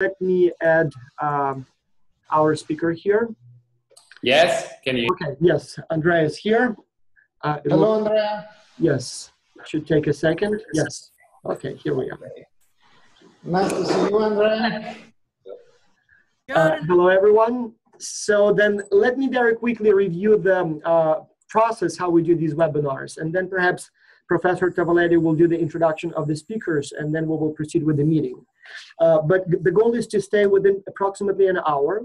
Let me add our speaker here. Yes, can you? Okay, yes, Andrea is here. Hello, Andrea. Yes, should take a second. Yes, okay, here we are. Nice to see you, Andrea. Hello, everyone. So then let me very quickly review the process, how we do these webinars, and then perhaps Professor Tavaletti will do the introduction of the speakers, and then we will proceed with the meeting. But the goal is to stay within approximately an hour,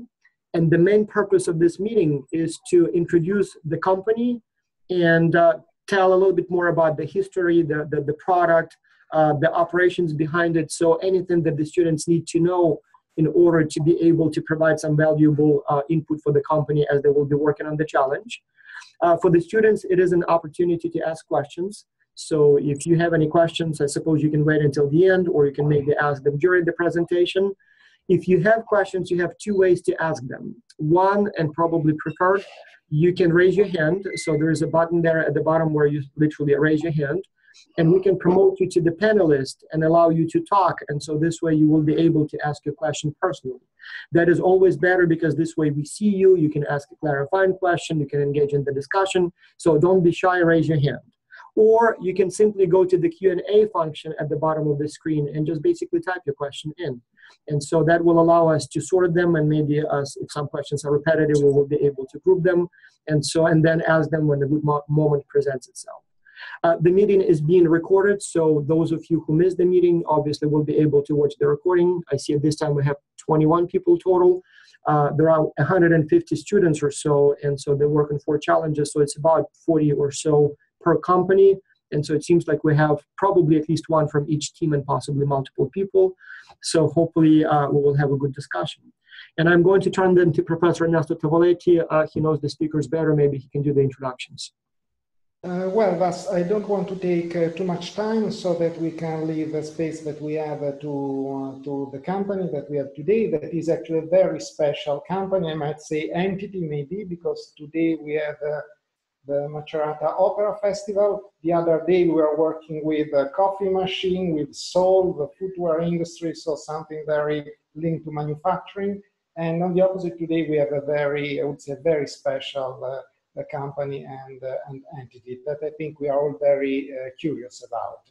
and the main purpose of this meeting is to introduce the company and tell a little bit more about the history, the product, the operations behind it, so anything that the students need to know in order to be able to provide some valuable input for the company as they will be working on the challenge. For the students, it is an opportunity to ask questions. So if you have any questions, I suppose you can wait until the end, or you can maybe ask them during the presentation. If you have questions, you have two ways to ask them. One, and probably preferred, you can raise your hand. So there is a button there at the bottom where you literally raise your hand, and we can promote you to the panelist and allow you to talk. And so this way you will be able to ask your question personally. That is always better, because this way we see you, you can ask a clarifying question, you can engage in the discussion. So don't be shy, raise your hand. Or you can simply go to the Q&A function at the bottom of the screen and just basically type your question in. And so that will allow us to sort them, and maybe if some questions are repetitive, we will be able to group them, and then ask them when the good moment presents itself. The meeting is being recorded, so those of you who missed the meeting obviously will be able to watch the recording. I see at this time we have 21 people total. There are 150 students or so, and so they're working for challenges, so it's about 40 or so per company. And so it seems like we have probably at least one from each team and possibly multiple people. So hopefully we will have a good discussion. And I'm going to turn them to Professor Ernesto Tavaletti. He knows the speakers better. Maybe he can do the introductions. I don't want to take too much time, so that we can leave the space that we have to the company that we have today. That is actually a very special company, I might say entity maybe, because today we have the Macerata Opera Festival. The other day we were working with a coffee machine, with Seoul, the footwear industry, so something very linked to manufacturing. And on the opposite, today we have a very, I would say, very special company and entity that I think we are all very curious about.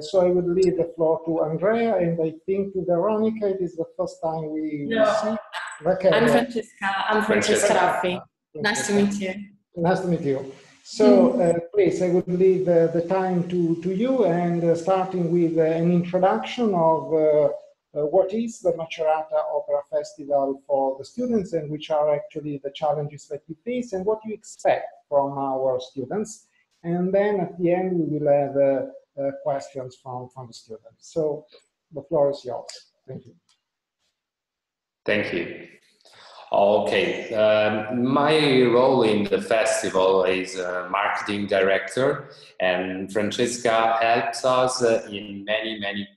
So I would leave the floor to Andrea, and I think to Veronica. It is the first time we see. Raquel. I'm Francesca Raffi. Nice to meet you. Nice to meet you. So please, I would leave the time to you, and starting with an introduction of what is the Macerata Opera Festival for the students, and which are actually the challenges that you face and what you expect from our students. And then at the end, we will have questions from the students. So the floor is yours. Thank you. Thank you. Okay, my role in the festival is marketing director, and Francesca helps us in many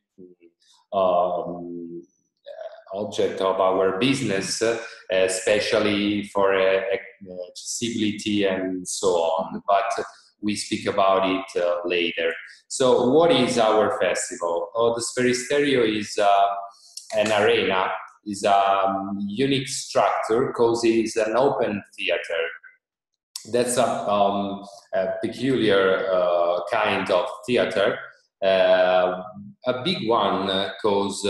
objects of our business, especially for accessibility and so on, but we speak about it later. So what is our festival? The Sferisterio is an arena, is a unique structure because it is an open theater. That's a peculiar kind of theater. A big one because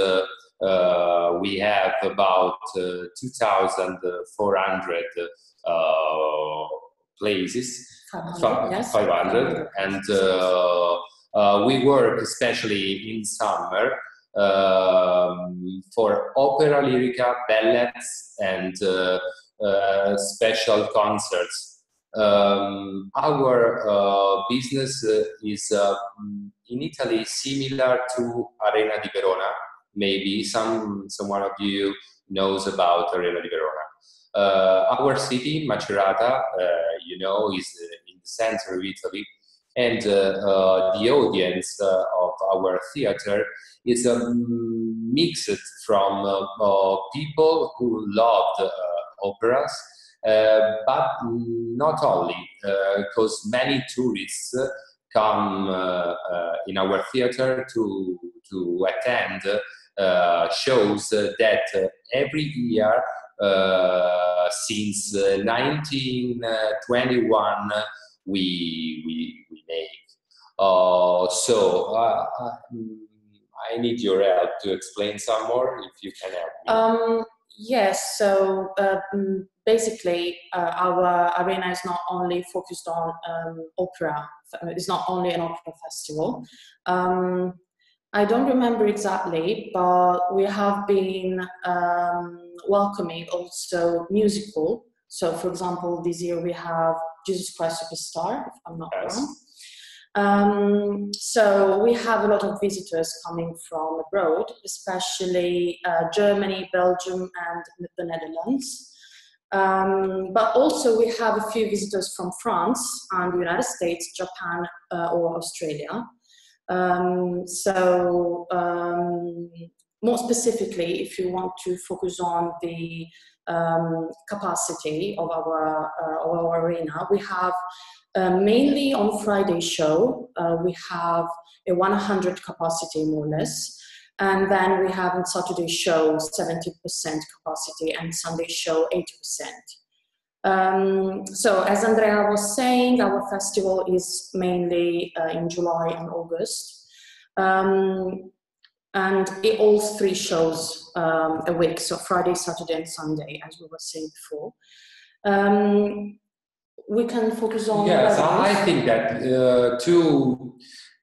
we have about 2,400 places, 500, and we work especially in summer for opera lyrica, ballets, and special concerts. Our business is in Italy similar to Arena di Verona. Maybe someone of you knows about Arena di Verona. Our city, Macerata, you know, is in the center of Italy, and the audience of our theater is mixed from people who loved operas, but not only, because many tourists come in our theater to attend shows that every year since 1921 we make. I need your help to explain some more, if you can help me. Yes, so basically our arena is not only focused on opera, it's not only an opera festival. I don't remember exactly, but we have been welcoming also musical. So for example, this year we have Jesus Christ Superstar, if I'm not wrong. So we have a lot of visitors coming from abroad, especially Germany, Belgium, and the Netherlands. But also we have a few visitors from France and the United States, Japan, or Australia. More specifically, if you want to focus on the capacity of our arena, we have mainly on Friday show, we have a 100 capacity more or less. And then we have on Saturday show 70% capacity and Sunday show 80%. So as Andrea was saying, our festival is mainly in July and August. And it all 3 shows a week, so Friday, Saturday, and Sunday, as we were saying before. We can focus on. Yes, I think that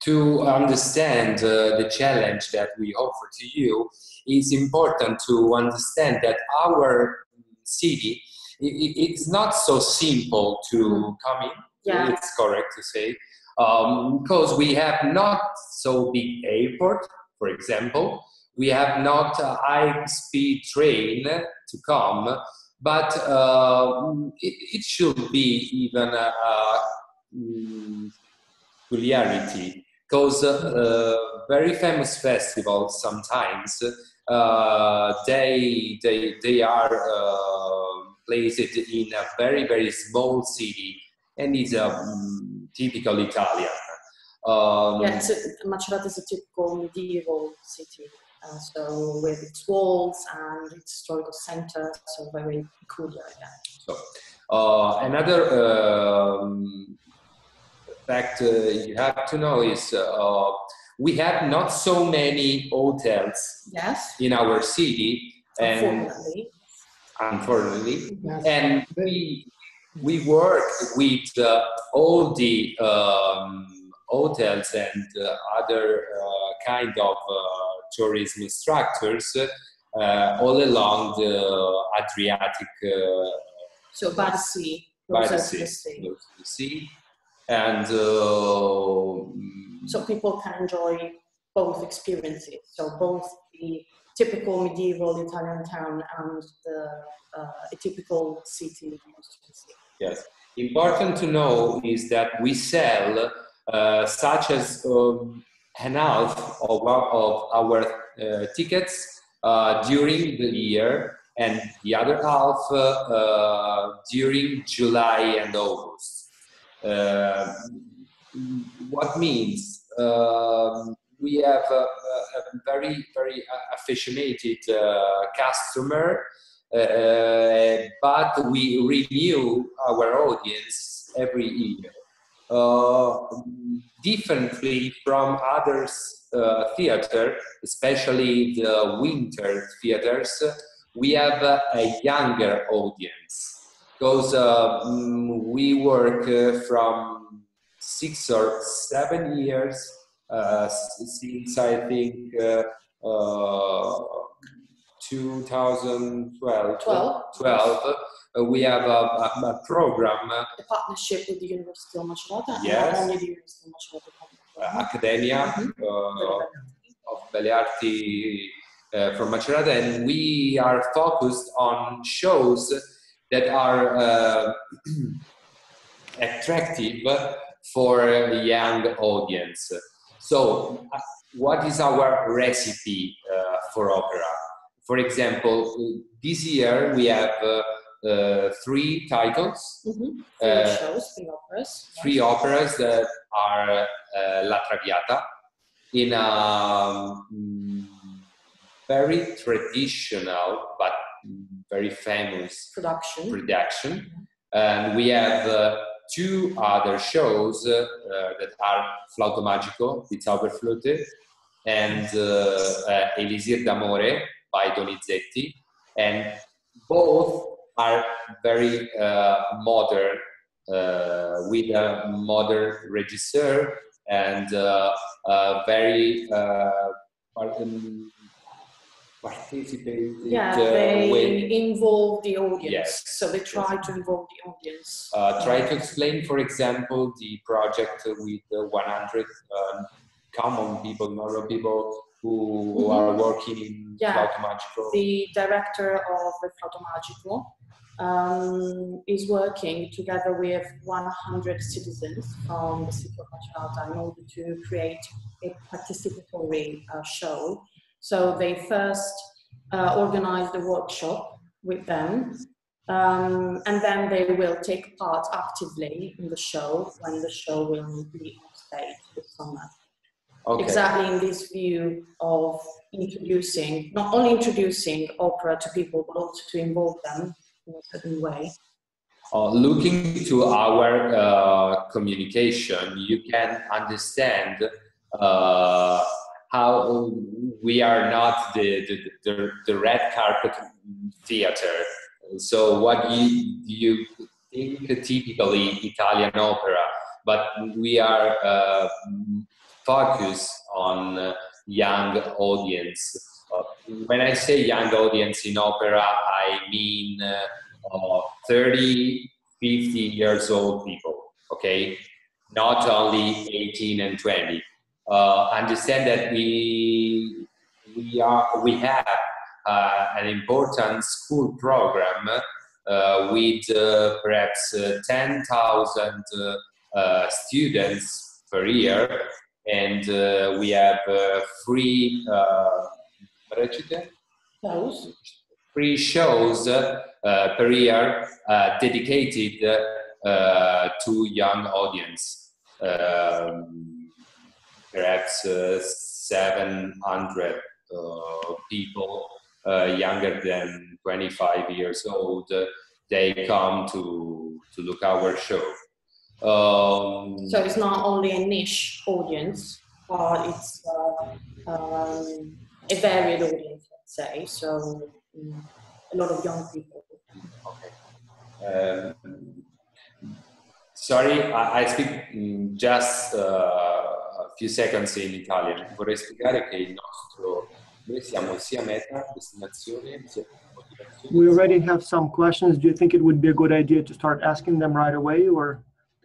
to understand the challenge that we offer to you, it's important to understand that our city it's not so simple to come in. Yeah. It's correct to say, because we have not so big airport, for example. We have not a high-speed train to come. But it should be even a peculiarity, because very famous festivals sometimes they are placed in a very, very small city, and it's a typical Italian. Macerata is a typical medieval city. So with its walls and its historical center, so very peculiar. Yeah. So another fact you have to know is we have not so many hotels in our city, and unfortunately, yes. And we work with all the hotels and other kind of tourism structures all along the Adriatic. So by the sea. By the sea. And so people can enjoy both experiences. So both the typical medieval Italian town and a typical city. Yes. Important to know is that we sell such as an half of our tickets during the year, and the other half during July and August. What means we have a very, very affectionated customer, but we renew our audience every year. Differently from others theater, especially the winter theaters, we have a younger audience, because we work from 6 or 7 years since I think 2012. We have a program. A partnership with the University of Macerata. Yes. Not only the University of Macerata. Academia of Belle Arti from Macerata, and we are focused on shows that are attractive for a young audience. So, what is our recipe for opera? For example, this year we have 3 titles. 3 shows, 3 operas. 3 operas that are La Traviata in very traditional but very famous production. And we have two other shows that are Flauto Magico di Zauberflöte and Elisir d'Amore by Donizetti, and both are very modern, with a modern regisseur and very participated. Yeah, they involve the audience. Yes. So they try to involve the audience. Try to explain, for example, the project with 100 common people, normal people who are working in Flauto Magico. The director of the Flauto Magico is working together with 100 citizens from the city of Macerata in order to create a participatory show. So they first organize the workshop with them, and then they will take part actively in the show when the show will be on stage this summer. Okay. Exactly in this view of introducing, not only introducing opera to people, but also to involve them in a certain way. Looking to our communication, you can understand how we are not the red carpet theater. So what you think typically Italian opera, but we are focused on young audience. When I say young audience in opera, I mean 30, 50 years old people, okay? Not only 18 and 20. Understand that we have an important school program with perhaps 10,000 students per year, and we have free shows per year dedicated to young audience. Perhaps 700 people younger than 25 years old, they come to look our show. So it's not only a niche audience, but it's a varied audience, let's say. So a lot of young people. Okay. Sorry, I speak just a few seconds in Italian. Vorrei spiegare che noi siamo sia meta, destinazione, sia motivazione. We already have some questions. Do you think it would be a good idea to start asking them right away, or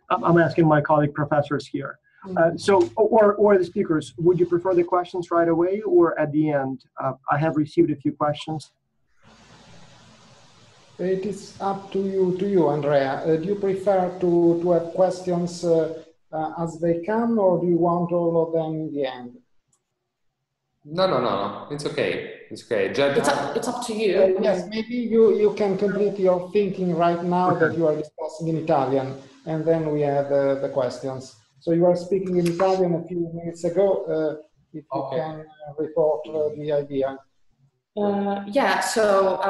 I'm asking my colleague professors here. Or the speakers, would you prefer the questions right away or at the end? I have received a few questions. It is up to you, Andrea. Do you prefer to have questions as they come, or do you want all of them in the end? No. It's okay. It's okay. It's up to you. Yes, maybe you can complete your thinking right now that you are discussing in Italian, and then we have the questions. So you are speaking in Italian a few minutes ago. If you can report the idea. So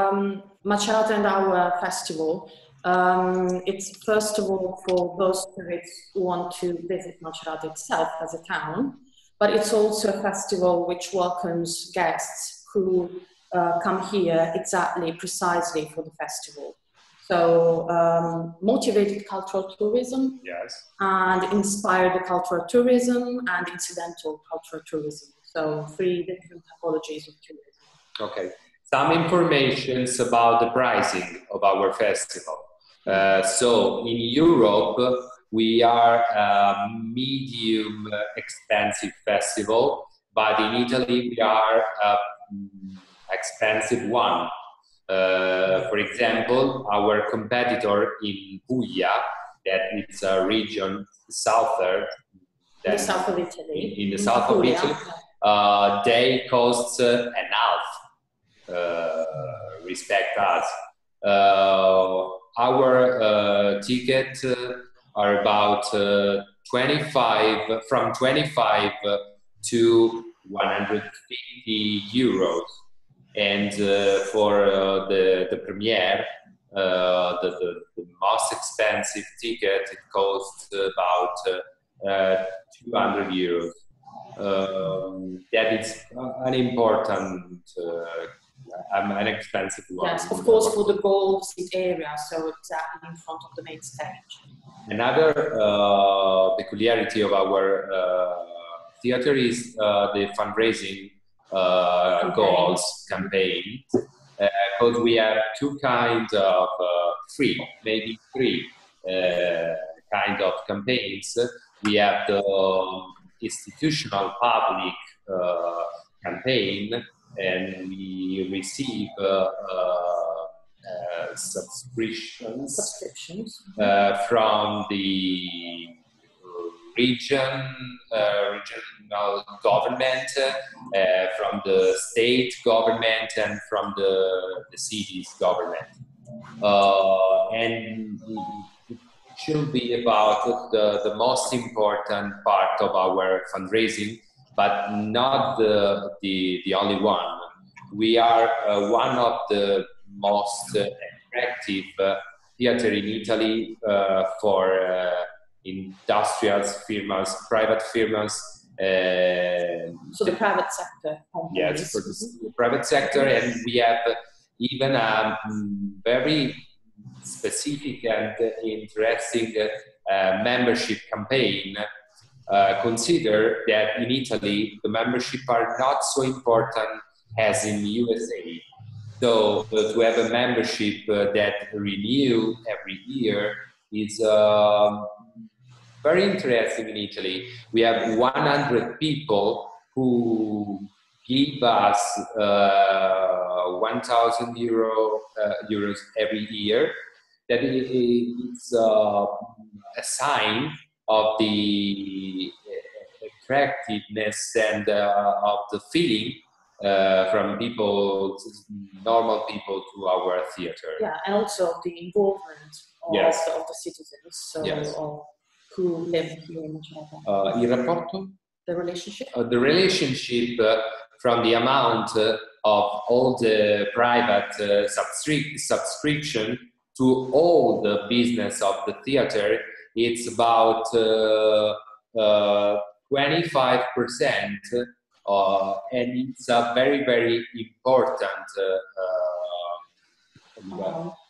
Macerata and our festival, it's first of all for those spirits who want to visit Macerata itself as a town, but it's also a festival which welcomes guests who come here precisely for the festival. So motivated cultural tourism, yes, and inspired cultural tourism and incidental cultural tourism. So 3 different typologies of tourism. Okay, some information about the pricing of our festival. So in Europe, we are a medium expensive festival, but in Italy we are an expensive one. For example, our competitor in Puglia, that is a region southern, in the south of Italy, in the south of Italy, they cost an half. Respect us. Our tickets are about 25 to 150 euros. And for the premiere, the most expensive ticket, it costs about 200 euros. That is an important, an expensive one. Yes, of course, for the gold seat area, so exactly in front of the main stage. Another peculiarity of our theater is the fundraising goals campaign, because we have two kinds of maybe three kind of campaigns. We have the institutional public campaign, and we receive subscriptions from the regional government, from the state government, and from the city's government. And it should be about the most important part of our fundraising, but not the only one. We are one of the most attractive theater in Italy for industrials, firms, private firms. So the private sector companies. Yes, for the private sector, and we have even a very specific and interesting membership campaign. Consider that in Italy the membership are not so important as in USA. So to have a membership that renew every year is very interesting in Italy. We have 100 people who give us 1,000 euros every year. That is a sign of the attractiveness and of the feeling from people, normal people, to our theater. Yeah, and also the involvement of the citizens, so who live here in Macerata. Il rapporto? The relationship? The relationship from the amount of all the private subscription to all the business of the theater, it's about 25%, and it's a very, very important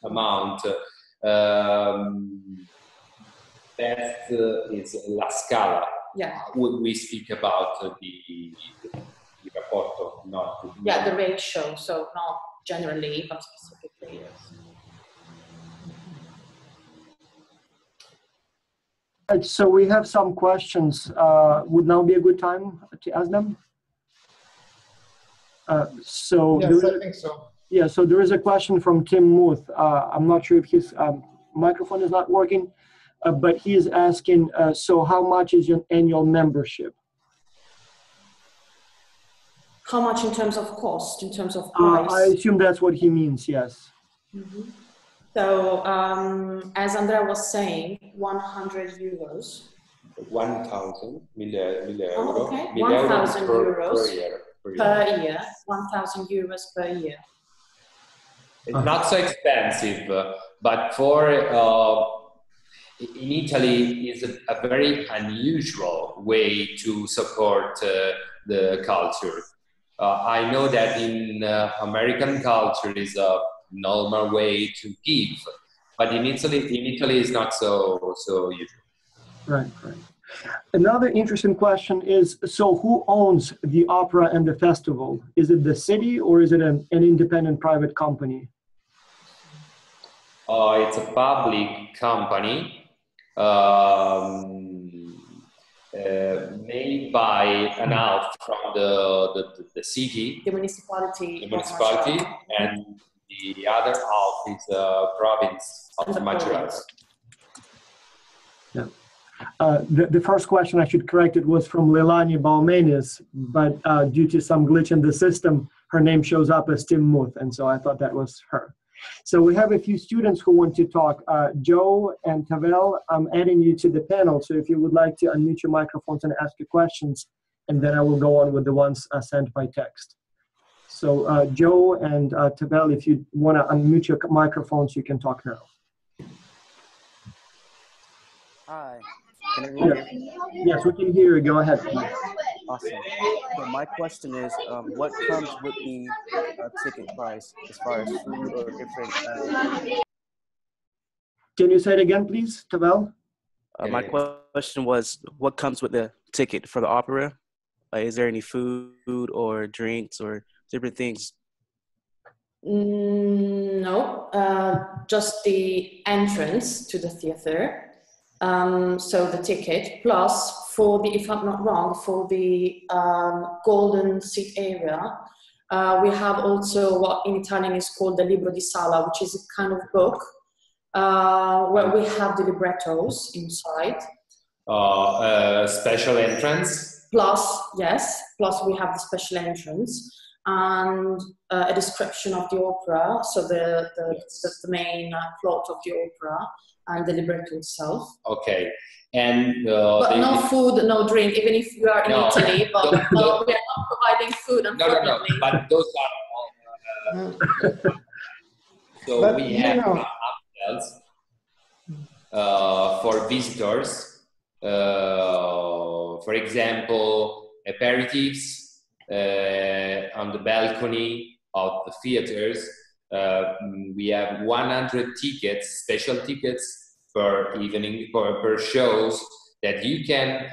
amount. That is La Scala. Yeah. We speak about the rapporto, not the ratio, so not generally, but specifically. Right, so we have some questions. Would now be a good time to ask them? Yes, I think so. Yeah, so there is a question from Tim Muth. I'm not sure if his microphone is not working, but he is asking, so how much is your annual membership? How much in terms of cost, in terms of price? I assume that's what he means, yes. Mm-hmm. So, as Andrea was saying, 100 euros. 1,000 euro. Oh, okay. 1,000 euros per year. 1,000 euros per year. It's not so expensive, but for in Italy is a very unusual way to support the culture. I know that in American culture is a normal way to give, but in Italy is not so usual. Right. Another interesting question is, so who owns the opera and the festival? Is it the city or is it an independent private company? It's a public company made by an half from the city, the municipality, and the other half is the province of Macerata. Yeah. The first question, I should correct it, was from Leilani Balmenis, but due to some glitch in the system, her name shows up as Tim Muth, and so I thought that was her. So we have a few students who want to talk. Joe and Tavel, I'm adding you to the panel, so if you would like to unmute your microphones and ask your questions, and then I will go on with the ones sent by text. So Joe and Tabel, if you want to unmute your microphones, you can talk now. Hi, can everyone hear me? Yes, we can hear you. Go ahead. Awesome. So my question is, what comes with the ticket price as far as food or different? Can you say it again, please, Tabel? My question was, what comes with the ticket for the opera? Is there any food or drinks or different things? No, just the entrance to the theater. So the ticket plus for the, if I'm not wrong, for the golden seat area, we have also what in Italian is called the libro di sala, which is a kind of book where we have the librettos inside. Special entrance. Plus, yes, plus we have the special entrance and a description of the opera, so the main plot of the opera and the libretto itself. Okay, and but no food, no drink, even if you are in Italy. But no, we are not providing food, unfortunately. No. But those are all. So but we have upsells for visitors. For example, aperitifs on the balcony of the theaters. We have 100 tickets, special tickets per evening, per shows that you can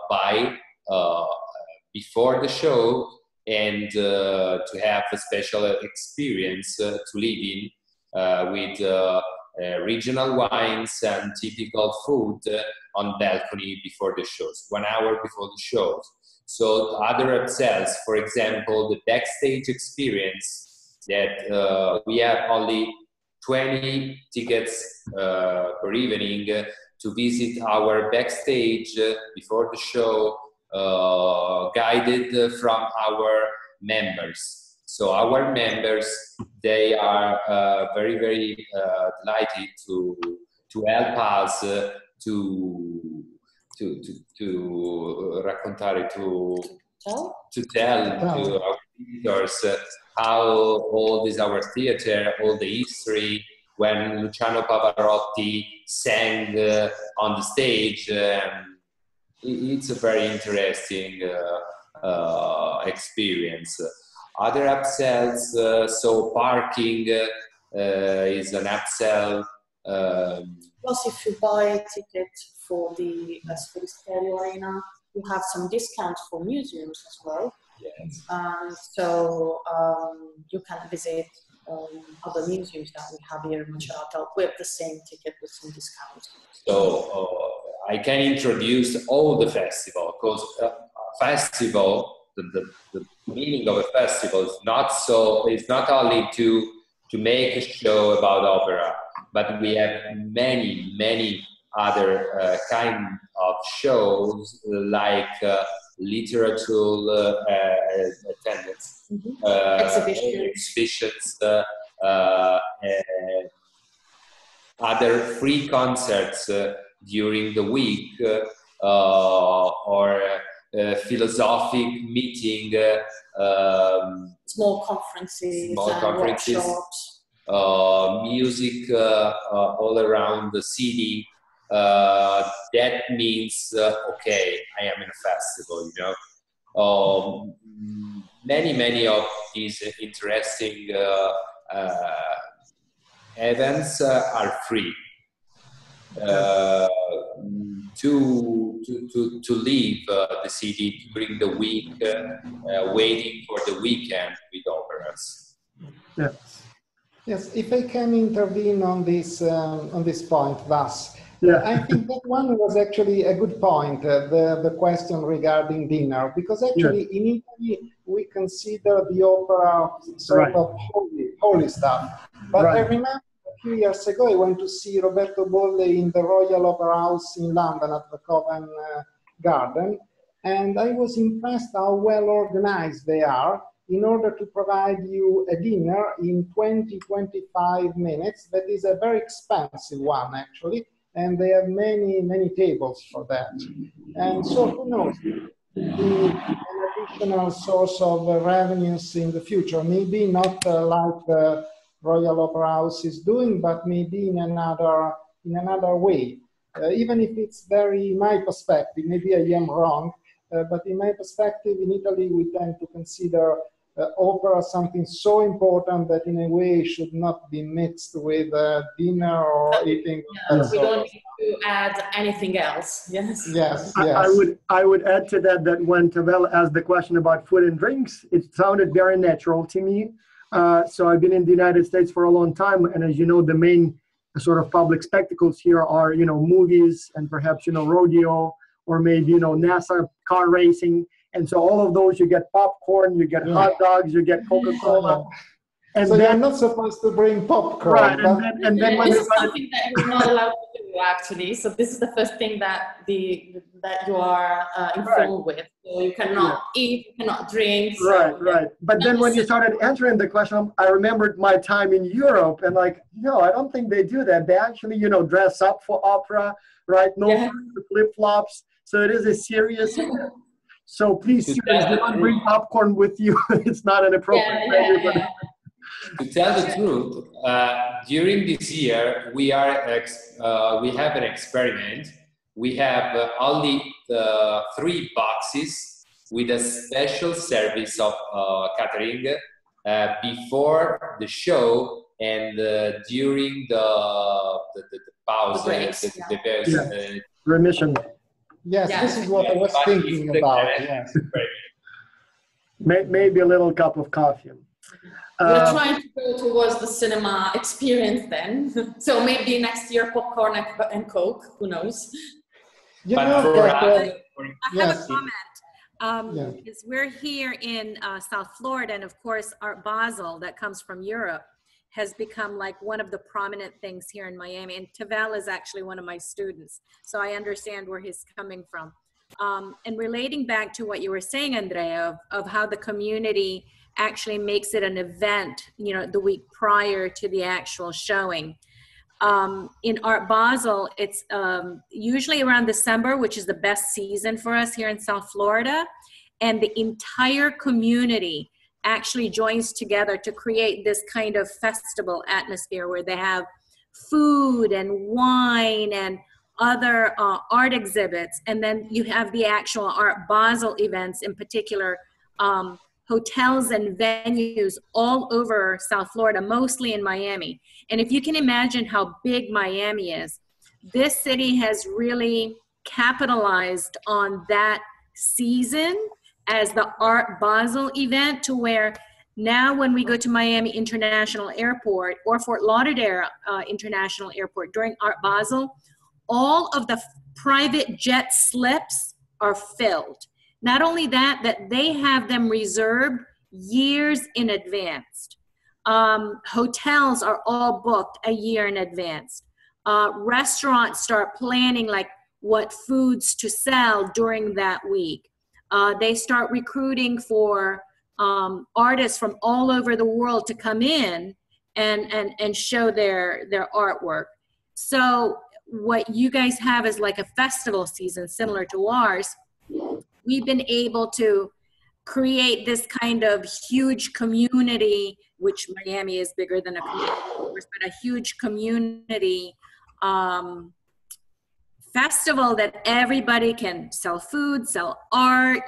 buy before the show and to have a special experience to live in with regional wines and typical food on balcony before the shows, 1 hour before the shows. So other upsells, for example, the backstage experience that we have only 20 tickets per evening to visit our backstage before the show, guided from our members. So our members, they are very, very delighted to help us raccontare, to tell to our visitors how old is our theater, all the history, when Luciano Pavarotti sang on the stage. It's a very interesting experience. Other upsells, so parking is an upsell. Plus, if you buy a ticket for the Stereo Arena, you have some discounts for museums as well. Yes. So you can visit other museums that we have here in Macerata with the same ticket with some discounts. So I can introduce all the festival, because a festival, the meaning of a festival is not only to make a show about opera, but we have many other kind of shows like literature attendance, exhibitions, other free concerts during the week, or philosophic meeting, small conferences, workshops, music all around the city. That means okay, I am in a festival, you know. Many of these interesting events are free. To leave the city during the week, waiting for the weekend with operas. Yes. Yes, if I can intervene on this point, thus. Yeah. I think that one was actually a good point, the question regarding dinner, because actually in Italy we consider the opera sort of holy stuff. But I remember a few years ago I went to see Roberto Bolle in the Royal Opera House in London at the Covent Garden, and I was impressed how well organized they are in order to provide you a dinner in 20-25 minutes. That is a very expensive one, actually, and they have many tables for that. And so who knows, be an additional source of revenues in the future. Maybe not like the Royal Opera House is doing, but maybe in another way. Even if it's very my perspective, maybe I am wrong, but in my perspective, in Italy, we tend to consider opera something so important that in a way should not be mixed with dinner or eating. Yeah, we don't need to add anything else. Yes. Yes, I yes. I would add to that that when Tavel asked the question about food and drinks, it sounded very natural to me. So I've been in the United States for a long time, and as you know, the main sort of public spectacles here are, you know, movies and perhaps, you know, rodeo or maybe, you know, NASA car racing. And so all of those, you get popcorn, you get hot dogs, you get Coca-Cola. And so then, you're not supposed to bring popcorn. right, but and then when this you is something that you're not allowed to do, actually. So this is the first thing that you are informed with. So you cannot eat, you cannot drink. So right. But then when you started answering the question, I remembered my time in Europe, and like, no, I don't think they do that. They actually, you know, dress up for opera, right? No flip-flops. So it is a serious event. So please, students, do not bring popcorn with you. It's not an appropriate venue. To tell the truth, during this year we have an experiment. We have only 3 boxes with a special service of catering before the show and during the pause, the remission. Yes, this is what I was thinking about. Yes. Maybe a little cup of coffee. We're trying to go towards the cinema experience then. So maybe next year popcorn and Coke, who knows? I have a comment. Because we're here in South Florida, and of course Art Basel that comes from Europe has become like one of the prominent things here in Miami. And Tavel is actually one of my students, so I understand where he's coming from. And relating back to what you were saying, Andrea, of how the community actually makes it an event, you know, the week prior to the actual showing. In Art Basel, it's usually around December, which is the best season for us here in South Florida. And the entire community actually joins together to create this kind of festival atmosphere where they have food and wine and other art exhibits. And then you have the actual Art Basel events, in particular, hotels and venues all over South Florida, mostly in Miami. And if you can imagine how big Miami is, this city has really capitalized on that season as the Art Basel event, to where now when we go to Miami International Airport or Fort Lauderdale International Airport during Art Basel, all of the private jet slips are filled. Not only that, that they have them reserved years in advance. Hotels are all booked a year in advance. Restaurants start planning like what foods to sell during that week. They start recruiting for artists from all over the world to come in and show their artwork. So what you guys have is like a festival season similar to ours. We've been able to create this kind of huge community, which Miami is bigger than a community, of course, but a huge community festival that everybody can sell food, sell art,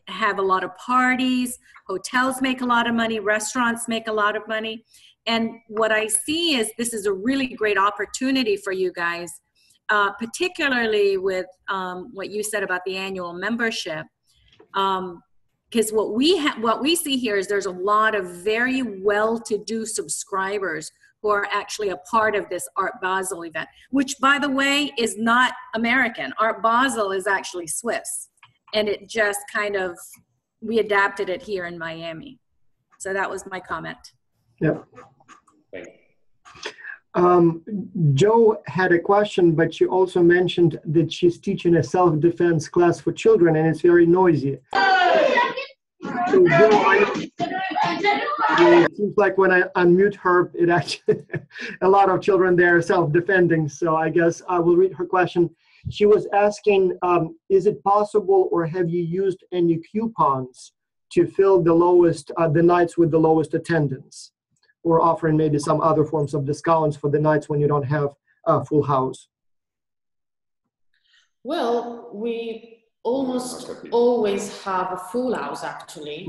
have a lot of parties. Hotels make a lot of money, restaurants make a lot of money. And what I see is this is a really great opportunity for you guys, particularly with what you said about the annual membership. Because what we see here is there's a lot of very well-to-do subscribers who are actually a part of this Art Basel event, which, by the way, is not American. Art Basel is actually Swiss, and it just kind of, we adapted it here in Miami. So that was my comment. Yeah. Joe had a question, but she also mentioned that she's teaching a self-defense class for children, and it's very noisy. So Joe, it seems like when I unmute her, it actually a lot of children there are self-defending. So I guess I will read her question. She was asking, is it possible, or have you used any coupons to fill the lowest, the nights with the lowest attendance, or offering maybe some other forms of discounts for the nights when you don't have a full house? Well, we almost always have a full house, actually.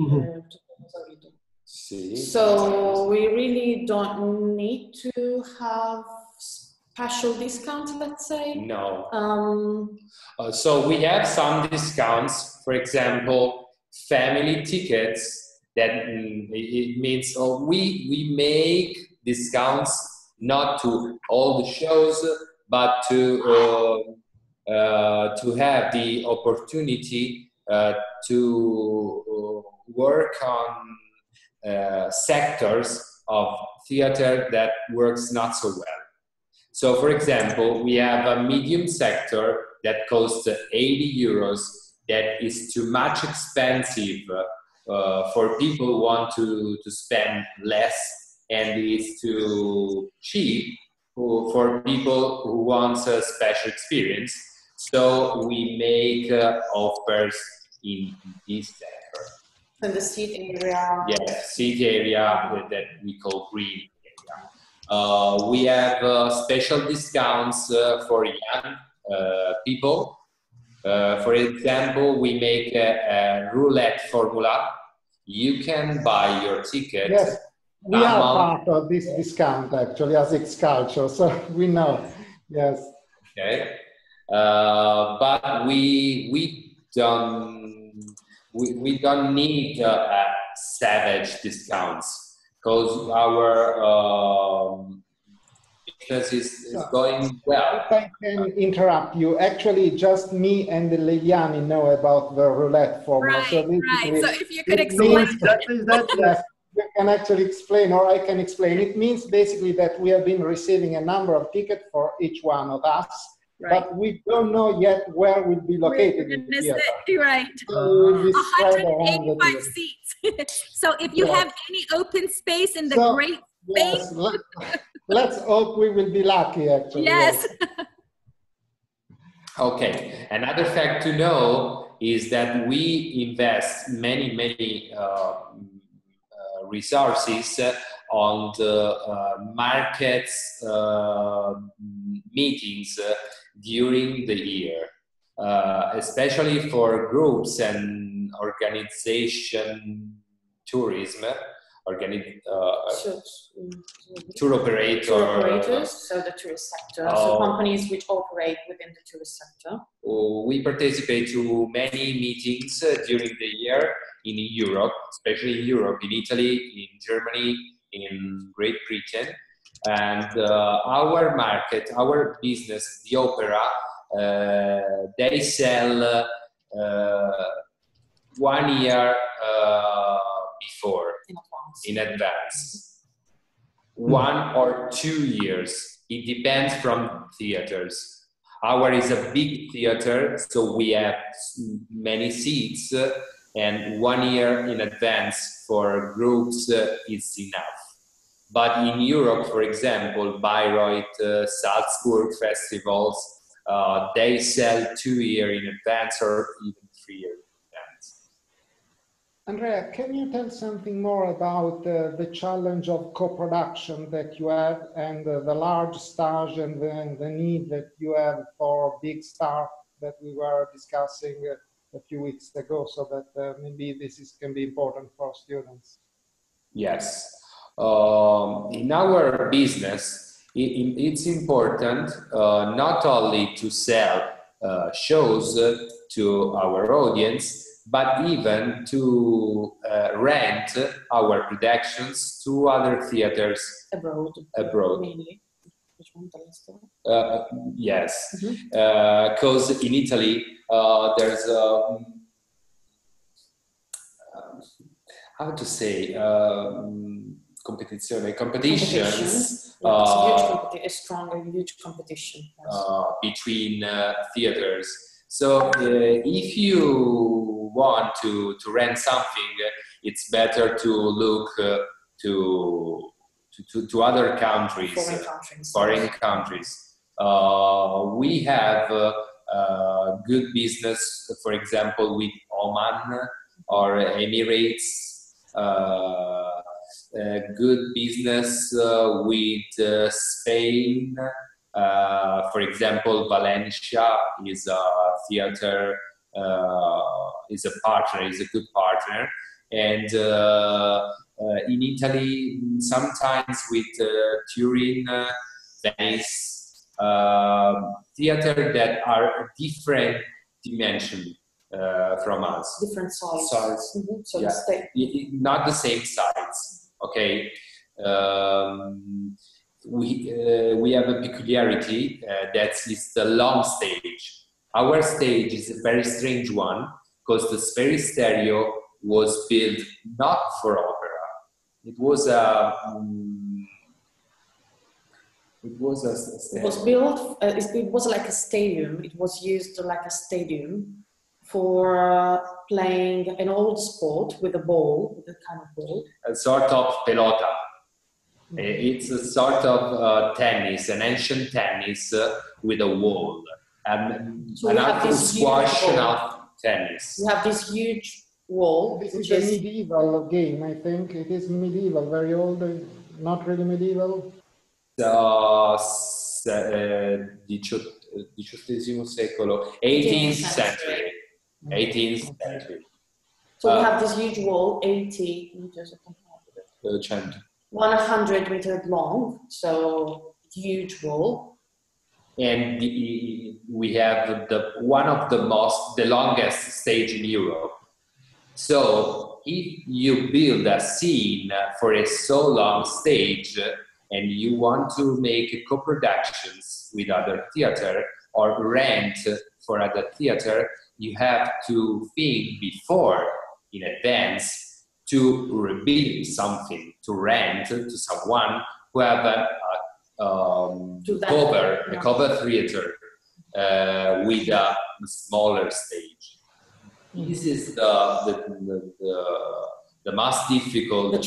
So we really don't need to have special discounts, let's say. No. So we have some discounts. For example, family tickets. That it means we make discounts not to all the shows, but to have the opportunity to work on sectors of theater that works not so well. So, for example, we have a medium sector that costs 80 euros, that is too much expensive for people who want to spend less, and is too cheap for people who want a special experience. So we make offers in this sector. And the seat area. Yes, seat area that we call green area. We have special discounts for young people. For example, we make a roulette formula. You can buy your ticket. Yes, we are part of this discount actually as X-Culture, so we know. Yes. Okay, but we don't need savage discounts, because our business is going well. If I can interrupt you, actually just me and Leiliani know about the roulette formula. Right, so right. So if you could explain that. Yes, you can actually explain, or I can explain. It means basically that we have been receiving a number of tickets for each one of us, but we don't know yet where we'll be located in the theater. Right. We'll be spread around the 185 seats. So if you have any open space in the great space. Yes, let's hope we will be lucky, actually. Yes. Okay. Another fact to know is that we invest many resources on the markets meetings during the year, especially for groups and organization tourism. Tour operators, so the tourist sector, so companies which operate within the tourist sector. We participate to many meetings during the year in Europe, especially in Europe, in Italy, in Germany, in Great Britain. And our market, our business, the opera, they sell 1 year before, in advance. 1 or 2 years. It depends from theaters. Our is a big theater, so we have many seats, and 1 year in advance for groups is enough. But in Europe, for example, Bayreuth, Salzburg festivals, they sell 2 years in advance or even 3 years. Andrea, can you tell something more about the challenge of co-production that you have, and the large stage and the need that you have for big star that we were discussing a few weeks ago, so that maybe this can be important for students? Yes. In our business, it's important not only to sell shows to our audience, but even to rent our productions to other theaters abroad. Mainly. Yes, because in Italy there's how to say competitions. Huge competition between theaters. So if you want to rent something, it's better to look to other countries, foreign countries. We have good business, for example, with Oman or Emirates, good business with Spain. For example, Valencia is a theater, is a partner, is a good partner. And in Italy, sometimes with Turin, Venice, theater that are different dimension from us. Different size. So Yeah. Not the same size. Okay. We have a peculiarity that is the long stage. Our stage is a very strange one because the Sferistereo was built not for opera. It was a it was built. It was like a stadium. It was used like a stadium for playing an old sport with a ball, with a kind of ball. A sort of pelota. It's a sort of tennis, an ancient tennis with a wall. And So an half squash and half tennis. You have this huge wall. This is a medieval game, I think. It is medieval, very old, not really medieval. XVIII secolo, 18th century. 18th century. So we have this huge wall, 80 meters, 100 meters long, so huge wall. And we have one of the longest stage in Europe. So if you build a scene for a so long stage and you want to make co-productions with other theater or rent for other theater, you have to think before in advance to rebuild something, to rent to someone who have a cover theater with a smaller stage. This is the most difficult, the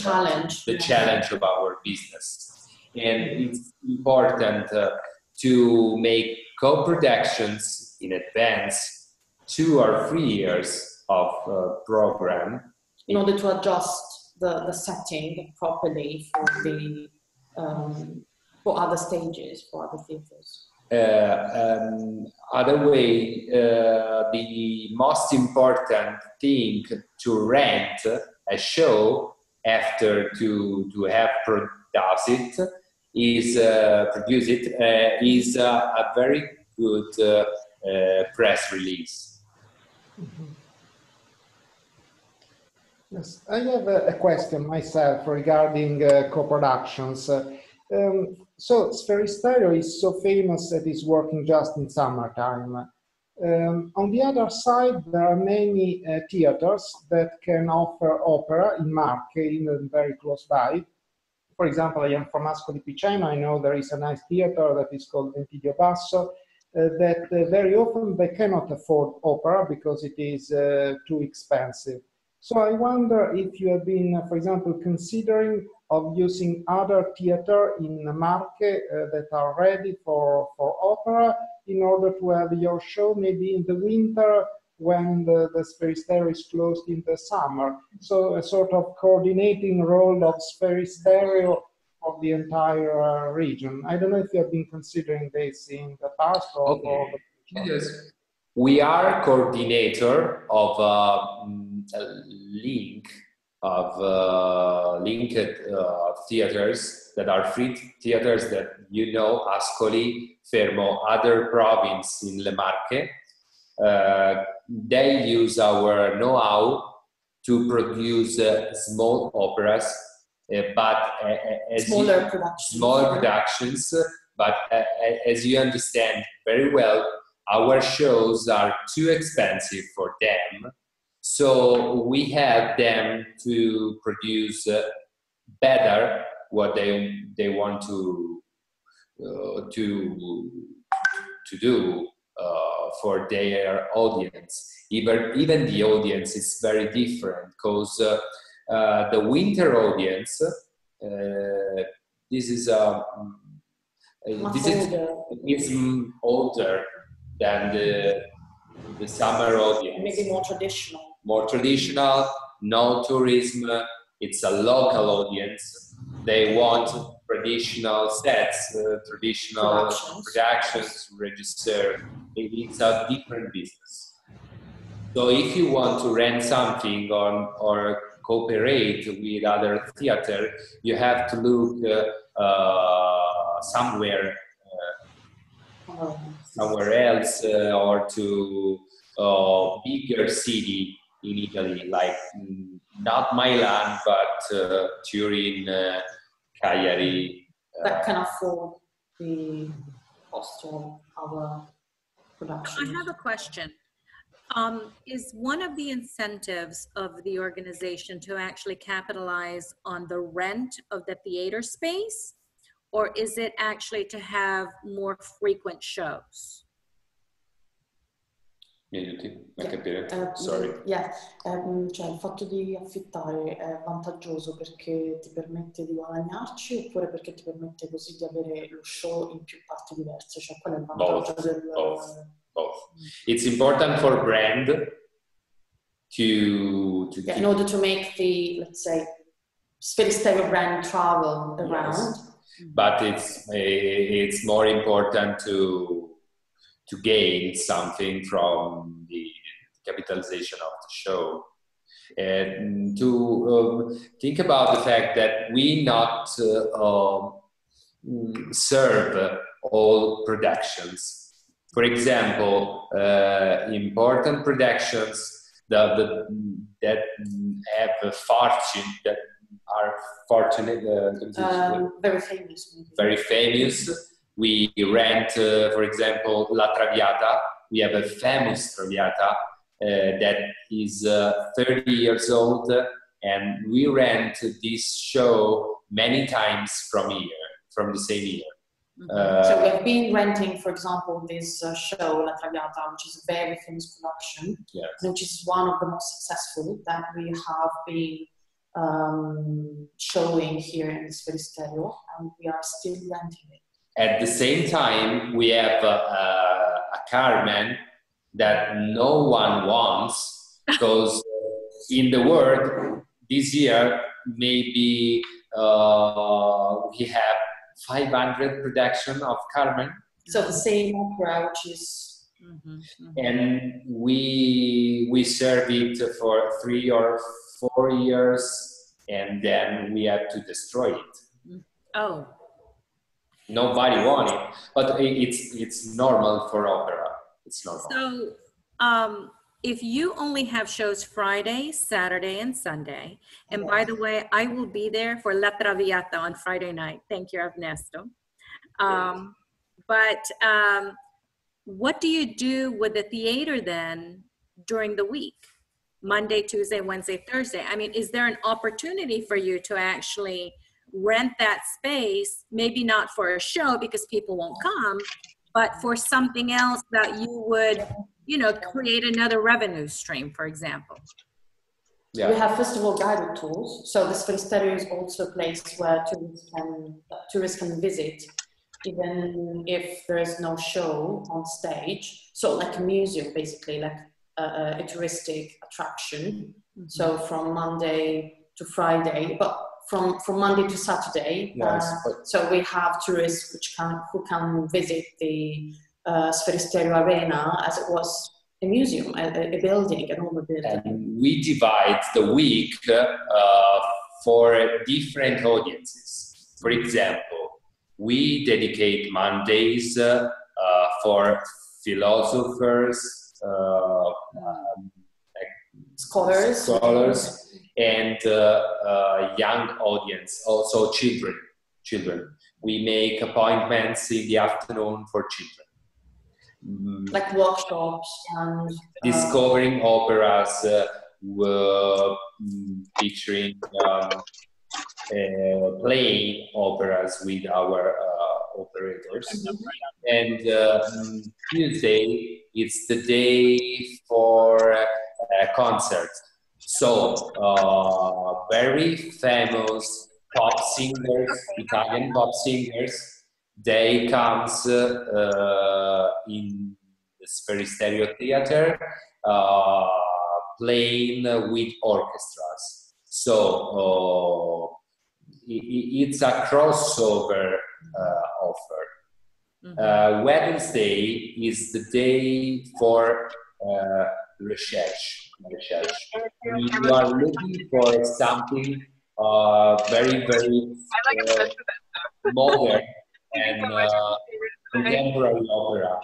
challenge of our business. And it's important to make co-productions in advance, 2 or 3 years of program. In order to adjust the setting properly for the for other stages, for other theaters. Other way, the most important thing to rent a show after to have produced it is a very good press release. Mm-hmm. Yes, I have a question myself regarding co-productions. So Sferistereo is so famous that it's working just in summertime. On the other side, there are many theaters that can offer opera in Marche, even very close by. For example, I am from Ascoli Piceno. I know there is a nice theater that is called Ventidio Basso, that very often they cannot afford opera because it is too expensive. So I wonder if you have been, for example, considering of using other theater in Marche that are ready for opera in order to have your show maybe in the winter when the Sferistereo is closed in the summer. So a sort of coordinating role of Sferistereo of the entire region. I don't know if you have been considering this in the past or the future. Yes. We are coordinator of a link of linked theaters that are free theaters that Ascoli, Fermo, other province in Le Marche. They use our know-how to produce small operas, but smaller productions. But as you understand very well, our shows are too expensive for them. So we help them to produce better what they want to do for their audience. Even the audience is very different because the winter audience, this is older. than the summer audience. Maybe more traditional. More traditional, no tourism. It's a local audience. They want traditional sets, traditional productions, register. It's a different business. So if you want to rent something or cooperate with other theater, you have to look somewhere else or to bigger city in Italy, like not Milan, but Turin, Cagliari. That can afford the cost of our production. I have a question. Is one of the incentives of the organization to actually capitalize on the rent of the theater space, or is it actually to have more frequent shows? Mi aiuti a capire? Sorry. Cioè il fatto di affittare è vantaggioso perché ti permette di guadagnarci oppure perché ti permette così di avere lo show in più parti diverse? Cioè qual è il vantaggio Both. It's important for brand to in order to make the, let's say, Sferisterio brand travel around. Yes. But it's more important to gain something from the capitalization of the show, and to think about the fact that we not serve all productions. For example, important productions that have a fortune, that are fortunate, Very famous. very famous. We rent, for example, La Traviata. We have a famous Traviata that is 30 years old, and we rent this show many times from the same year. So we've been renting, for example, this show, La Traviata, which is a very famous production, yes, which is one of the most successful that we have been showing here in Sferisterio, and we are still renting it. At the same time, we have a Carmen that no one wants, because in the world this year maybe we have 500 production of Carmen. So the same opera, which is, and we serve it for 3 or 4 years, and then we have to destroy it. Oh. Nobody wants it, but it's normal for opera. It's normal. So, if you only have shows Friday, Saturday, and Sunday, and by the way, I will be there for La Traviata on Friday night. Thank you, Ernesto. But what do you do with the theater then during the week? Monday, Tuesday, Wednesday, Thursday. I mean, is there an opportunity for you to actually rent that space, maybe not for a show because people won't come, but for something else that you would, you know, create another revenue stream, for example? Yeah. We have festival guided tours. So the Sferisterio is also a place where tourists can visit, even if there is no show on stage. So like a museum, basically, like a touristic attraction. So from Monday to Friday, but from Monday to Saturday. Yes, so we have tourists who can visit the Sferisterio Arena as it was a museum, a building, a normal building. And we divide the week for different audiences. For example, we dedicate Mondays for philosophers, scholars, and young audience, also children. We make appointments in the afternoon for children. Like workshops and... discovering operas, picturing, playing operas with our operators. And Tuesday, it's the day for concerts. So, very famous pop singers, Italian pop singers, they comes in the Sferisterio Theater, playing with orchestras. So it's a crossover offer. Wednesday is the day for research. You are looking for something very, very modern and contemporary opera.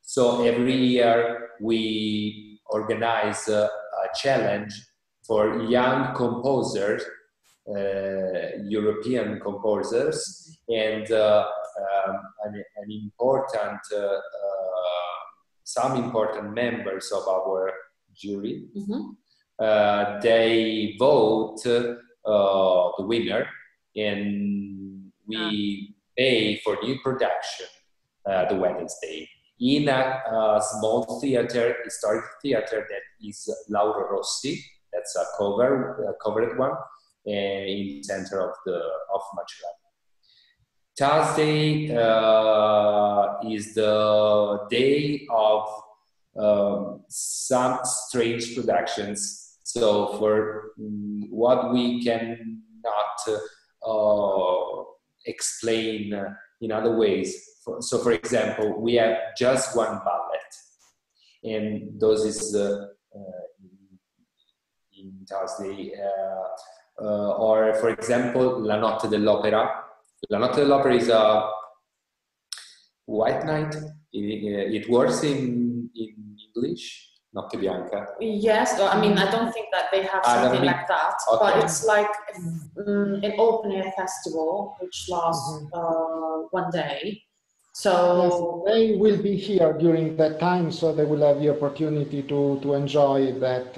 So every year we organize a challenge for young composers, European composers, and an important, some important members of our jury. They vote the winner, and we pay for new production the Wednesday in a small theater, historic theater that is Lauro Rossi. That's a covered one in the center of Macerata. Thursday is the day of some strange productions. So for what we cannot explain in other ways. So for example, we have just one ballet, and those is in Thursday. Or for example, La Notte dell'Opera. La Notte dell'Opera is a white night. It works in English. Notte Bianca. Yes, I mean, I don't think that they have something like that, okay. But it's like an open air festival which lasts 1 day. So yes, they will be here during that time, so they will have the opportunity to enjoy that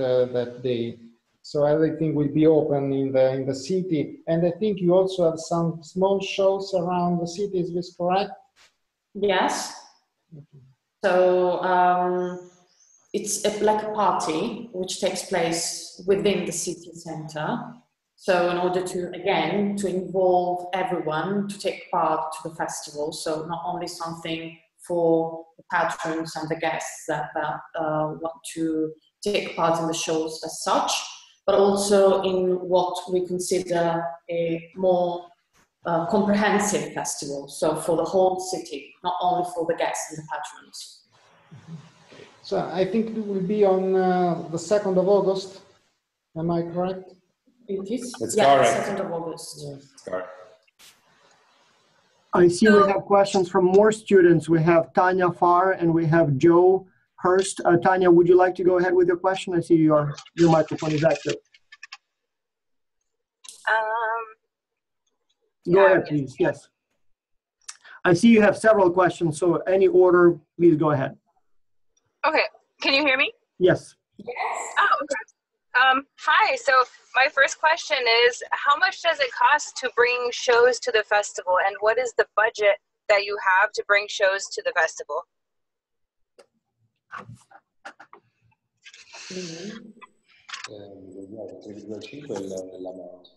day. So everything will be open in the city, and I think you also have some small shows around the city. Is this correct? Yes. So it's like a party which takes place within the city center. So in order to, again, to involve everyone to take part to the festival. So not only something for the patrons and the guests that want to take part in the shows as such, but also in what we consider a more comprehensive festival. So for the whole city, not only for the guests and the patrons. So I think it will be on the 2nd of August. Am I correct? It is? It's yeah, correct. 2nd of August. Yes. It's correct. I see we have questions from more students. We have Tanya Farr and we have Joe Hurst. Tanya, would you like to go ahead with your question? I see your microphone is active. Go ahead, please. Yes. I see you have several questions, so any order, please go ahead. Okay, can you hear me? Yes. Yes. Oh, okay. Hi, so my first question is, how much does it cost to bring shows to the festival, and what is the budget that you have to bring shows to the festival?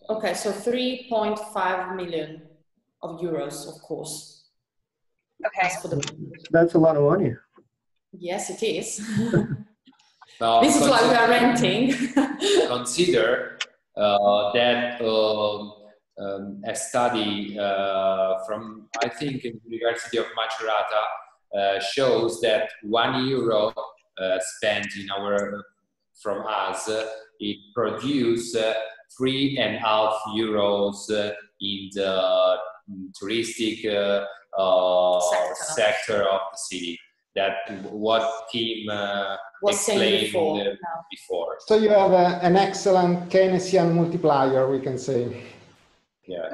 Okay, so 3.5 million of euros, of course. Okay. That's a lot of money. Yes, it is. This is why we are renting. Consider that a study from, I think, in the University of Macerata shows that €1 spent from us, it produces €3.5 in the touristic sector of the city. That what Tim explained before. So you have an excellent Keynesian multiplier, we can say. Yeah.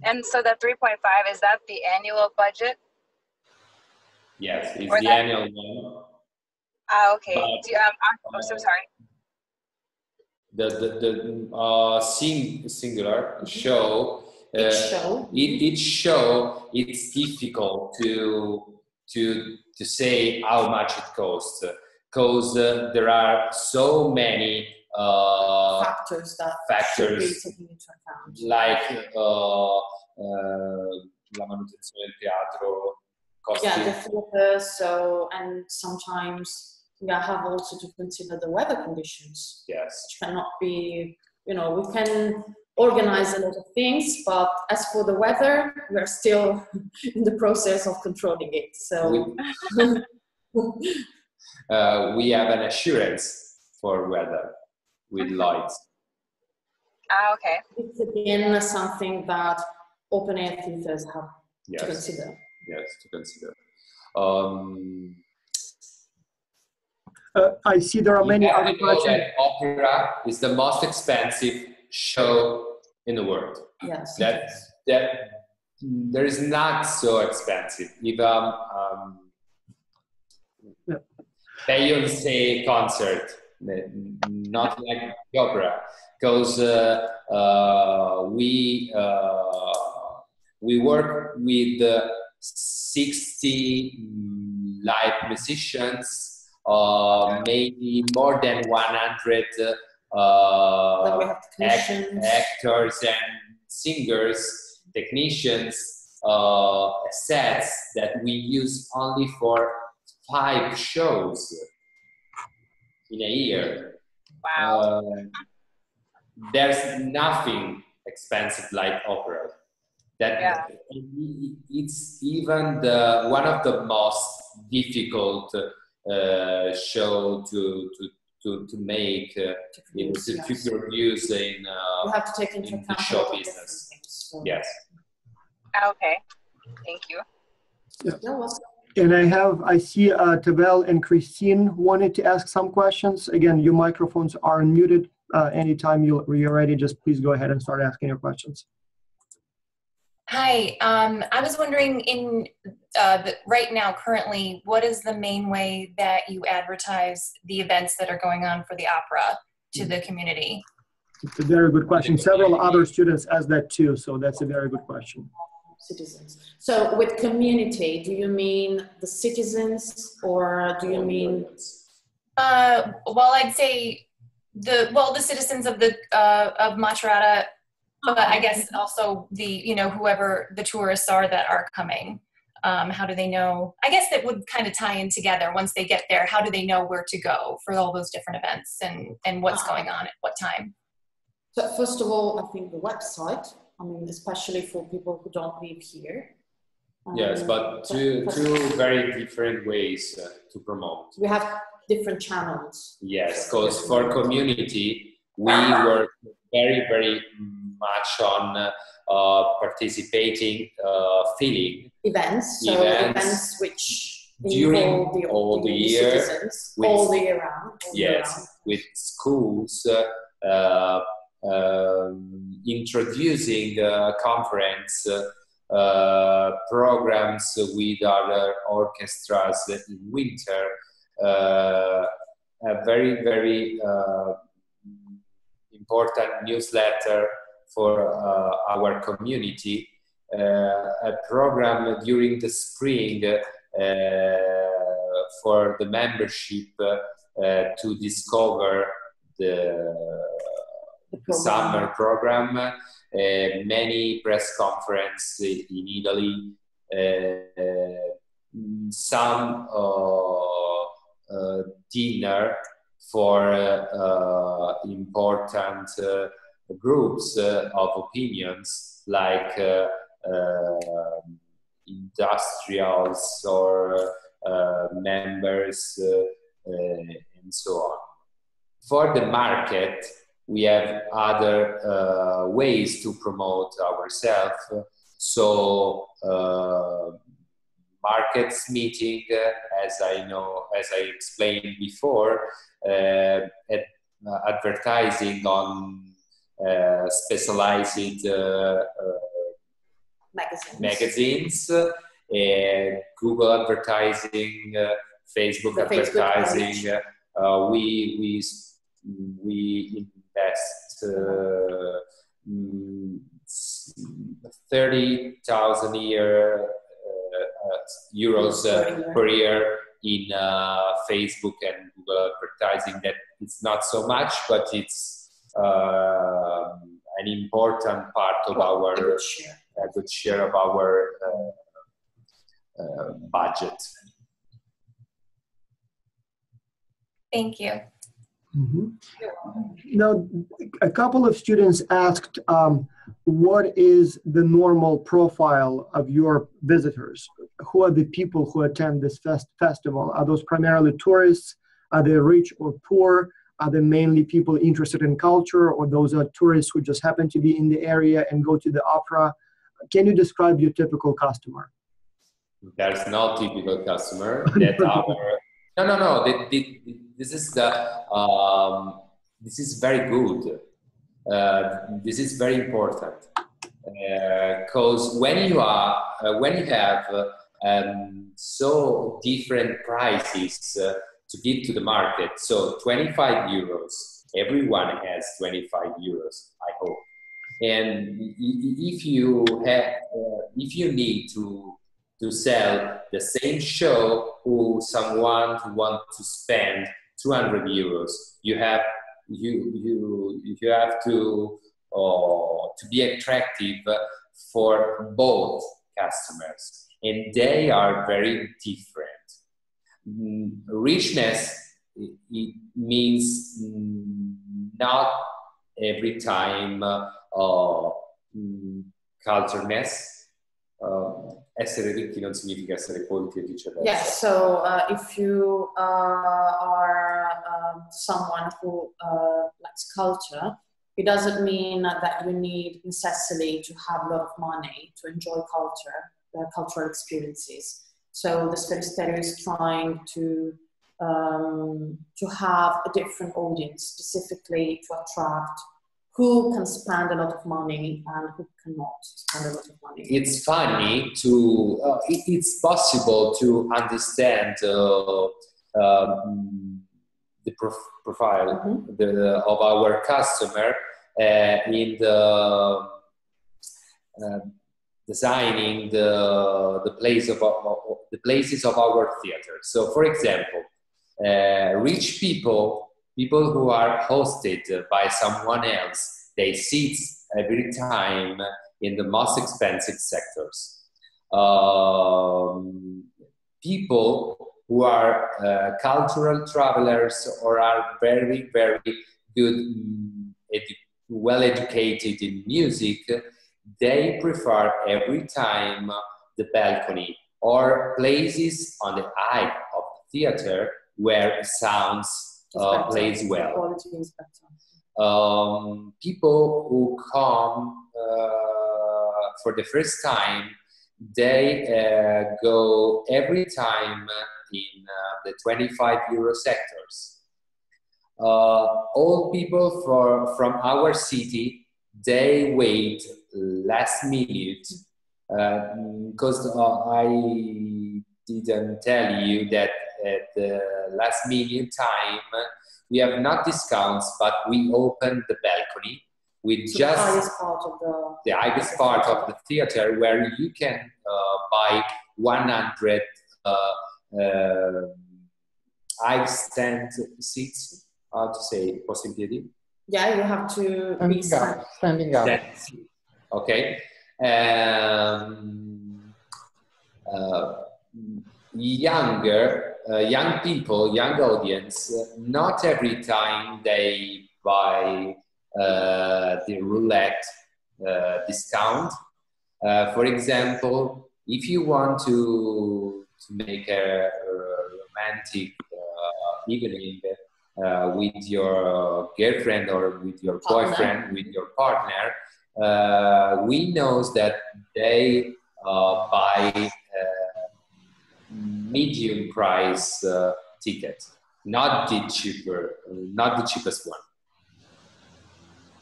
And so that 3.5, is that the annual budget? Yes, it's the annual one. Okay. I'm so sorry. The singular show. Each show, it's difficult to say how much it costs, because there are so many factors should be taken into account, like la manutenzione del teatro, costume. the theater. So, and sometimes we have also to consider the weather conditions. Yes. Which cannot be, we can organize a lot of things, but as for the weather, we're still in the process of controlling it. So we have an assurance for weather with lights. Okay. it's again something that open air theaters have Yes. to consider. Yes, to consider. I see there are many other You know questions. that opera is the most expensive show in the world. Yes. That there is not so expensive. Even Beyoncé concert, not like the opera, because we work with 60 live musicians, maybe more than 100 Then we have technicians. actors and singers, technicians, sets that we use only for 5 shows in a year. Wow. There's nothing expensive like opera. It's even one of the most difficult show to make, to produce in You have to take into in the account show a lot of business. different things. So. Yes. Okay. Thank you. You're welcome. And I see Tavel and Christine wanted to ask some questions. Again, your microphones are unmuted. Anytime you're ready, just please go ahead and start asking your questions. Hi, I was wondering right now, currently, what is the main way that you advertise the events that are going on for the opera to the community? It's a very good question. Several other students asked that too, so that's a very good question. Citizens. So with community, do you mean the citizens or do you mean? Well, I'd say the citizens of of Macerata, but I guess also the, whoever the tourists are that are coming. How do they know? I guess that would kind of tie in together. Once they get there, how do they know where to go for all those different events and what's going on at what time? So first of all, I think the website, especially for people who don't live here. Yes, but two very different ways to promote. We have different channels. Yes, because for community, we work very, very much on participating, filling events. So events which during all the year, citizens, all the year round. With schools, introducing conference programs with other orchestras in winter. A very, very important newsletter for our community. A program during the spring for the membership to discover the summer program, many press conferences in Italy, some dinner for important groups of opinions like industrials or members and so on. For the market, we have other ways to promote ourselves. So markets meeting, as I explained before, advertising on specialized magazines, Google advertising, Facebook advertising. We invest 30,000 euros per year in Facebook and Google advertising. That it's not so much, but it's an important part of our good share of our budget. Thank you. Mm-hmm. Now, a couple of students asked, what is the normal profile of your visitors? Who are the people who attend this festival? Are those primarily tourists? Are they rich or poor? Are they mainly people interested in culture, or those are tourists who just happen to be in the area and go to the opera? Can you describe your typical customer? There's no typical customer. That no. This is this is very good. This is very important because when you have so different prices to give to the market, so 25 euros, everyone has 25 euros, I hope. And if you need to sell the same show to someone who wants to spend 200 euros, you have to be attractive for both customers, and they are very different. Richness, it means not every time cultureness. Essere ricchi non significa essere colti e viceversa. Yes, so if you are someone who likes culture, it doesn't mean that you need necessarily to have a lot of money to enjoy cultural experiences. So the Sferisterio is trying to have a different audience, specifically to attract who can spend a lot of money and who cannot spend a lot of money. It's funny to, it's possible to understand the profile of our customer in the designing the places of our theater. So, for example, rich people who are hosted by someone else, they sit every time in the most expensive sectors. People who are cultural travelers or are very, very good, well-educated in music, they prefer every time the balcony or places on the height of the theater where sounds plays well. People who come for the first time, they go every time in the 25 euro sectors. All people from our city, they wait last minute because I didn't tell you that at the last minute time we have not discounts, but we open the balcony with So just the highest part of the theater, where you can buy 100 high stand seats. How to say, posto in piedi? Yeah, you have to be standing up. Okay. Young people, young audience, not every time they buy the roulette discount. For example, if you want to make a romantic evening with your girlfriend or with your boyfriend, with your partner, we know that they buy medium price ticket, not the cheapest one.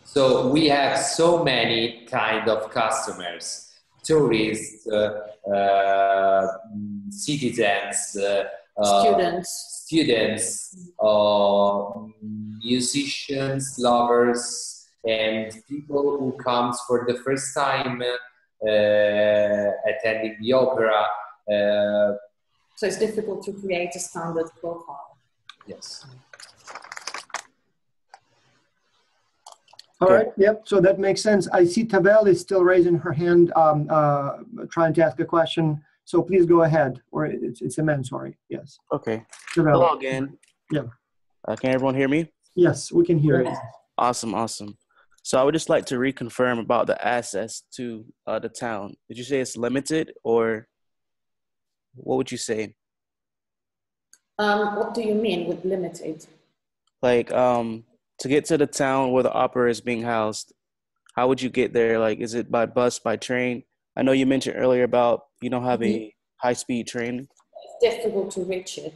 So we have so many kind of customers: tourists, citizens, students, musicians, lovers, and people who comes for the first time attending the opera. So it's difficult to create a standard profile. Yes. All right. Yep. So that makes sense. I see Tavel is still raising her hand, trying to ask a question. So please go ahead, or it's Amen, sorry. Yes. Okay. Tavella. Hello again. Yeah. Can everyone hear me? Yes, we can hear you. Awesome, awesome. So I would just like to reconfirm about the access to the town. Did you say it's limited, or what would you say? What do you mean with limited? Like, to get to the town where the opera is being housed, how would you get there? Like, is it by bus, by train? I know you mentioned earlier about you don't have a high-speed train. It's difficult to reach it.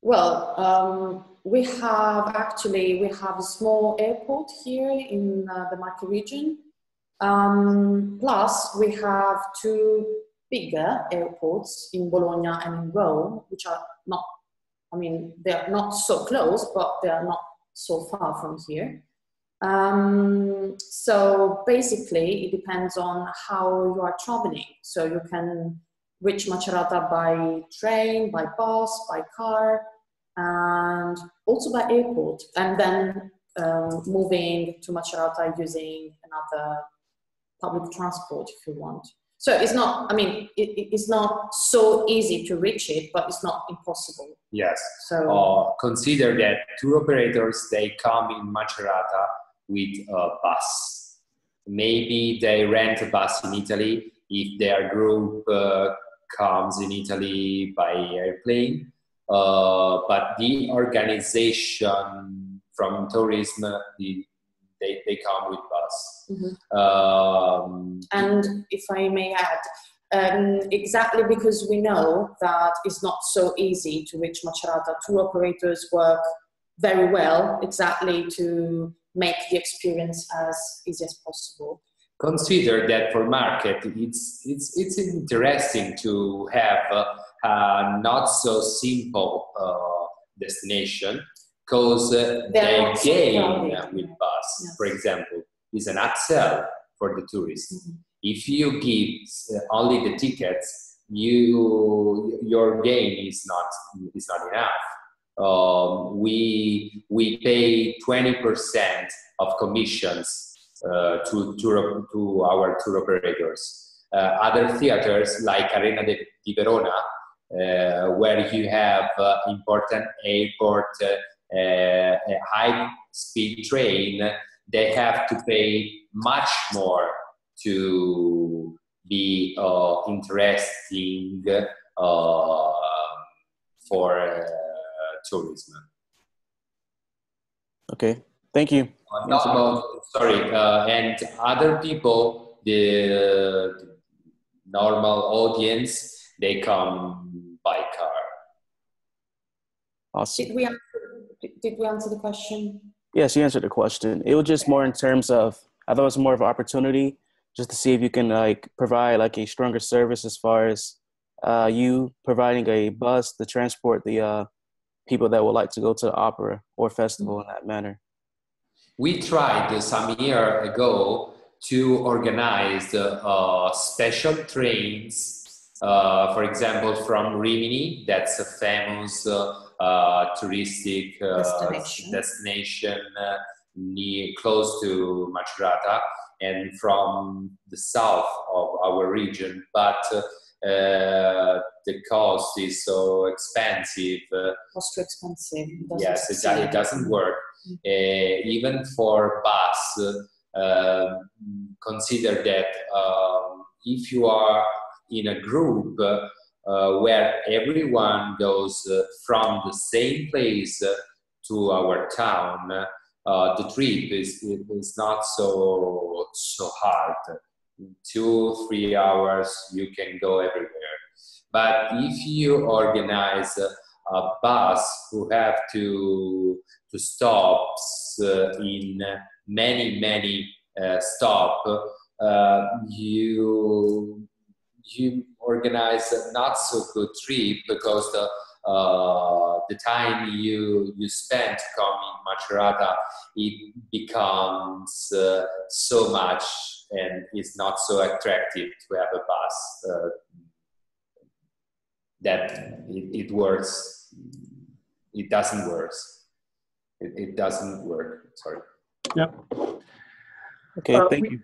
Well, we have a small airport here in the Marche region. Plus, we have two bigger airports in Bologna and in Rome, which are not, I mean, they're not so close, but they are not so far from here. So basically, it depends on how you are traveling. So you can reach Macerata by train, by bus, by car, and also by airport, and then moving to Macerata using another public transport if you want. So it's not, I mean, it's not so easy to reach it, but it's not impossible. Yes. So Consider that tour operators, they come in Macerata with a bus. Maybe they rent a bus in Italy if their group comes in Italy by airplane. But the organization from tourism, they come with bus. And if I may add, exactly because we know that it's not so easy to reach Macerata, tour operators work very well exactly to make the experience as easy as possible. Consider that for market, it's interesting to have a not so simple destination, because they gain with bus. Yes. For example, is an upsell for the tourist. If you give only the tickets, your gain is not enough. We pay 20% of commissions to our tour operators. Other theaters like Arena di Verona, where you have important airport, a high-speed train, they have to pay much more to be interesting for tourism. Okay, thank you. And other people, the normal audience, they come by car. Awesome. Did we answer the question? Yes, you answered the question. It was just more in terms of, I thought it was more of an opportunity just to see if you can like provide like a stronger service as far as you providing a bus to transport the people that would like to go to the opera or festival in that manner. We tried some year ago to organize special trains, for example, from Rimini, that's a famous touristic destination close to Macerata, and from the south of our region, but the cost is so expensive. Cost too expensive. Yes, it doesn't work. Even for bus, consider that if you are in a group where everyone goes from the same place to our town, the trip is not so hard. 2-3 hours you can go everywhere. But if you organize a bus who have to stops in many stop, you organize a not so good trip, because the time you spend coming Macerata, it becomes so much, and it's not so attractive to have a bus that it works. It doesn't work. It doesn't work. Sorry. Yeah. Okay, thank you.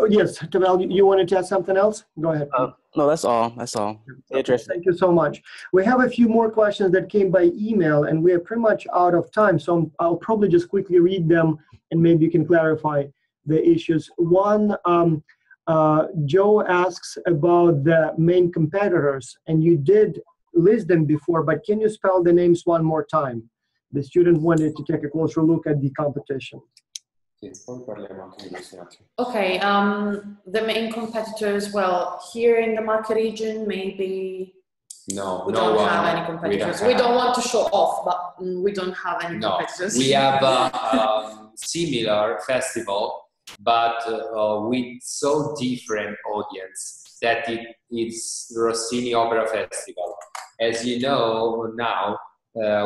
Yes, Tavel, you wanted to add something else? Go ahead. No, that's all. That's all. Okay, thank you so much. We have a few more questions that came by email, and we are pretty much out of time, so I'll probably just quickly read them, and maybe you can clarify the issues. One, Joe asks about the main competitors, and you did list them before, but can you spell the names one more time? The student wanted to take a closer look at the competition. Okay, the main competitors, well, here in the market region, maybe we don't have any competitors. We don't want to show off, but we don't have any competitors. We have a similar festival, but with so different audience that it's Rossini Opera Festival. As you know now,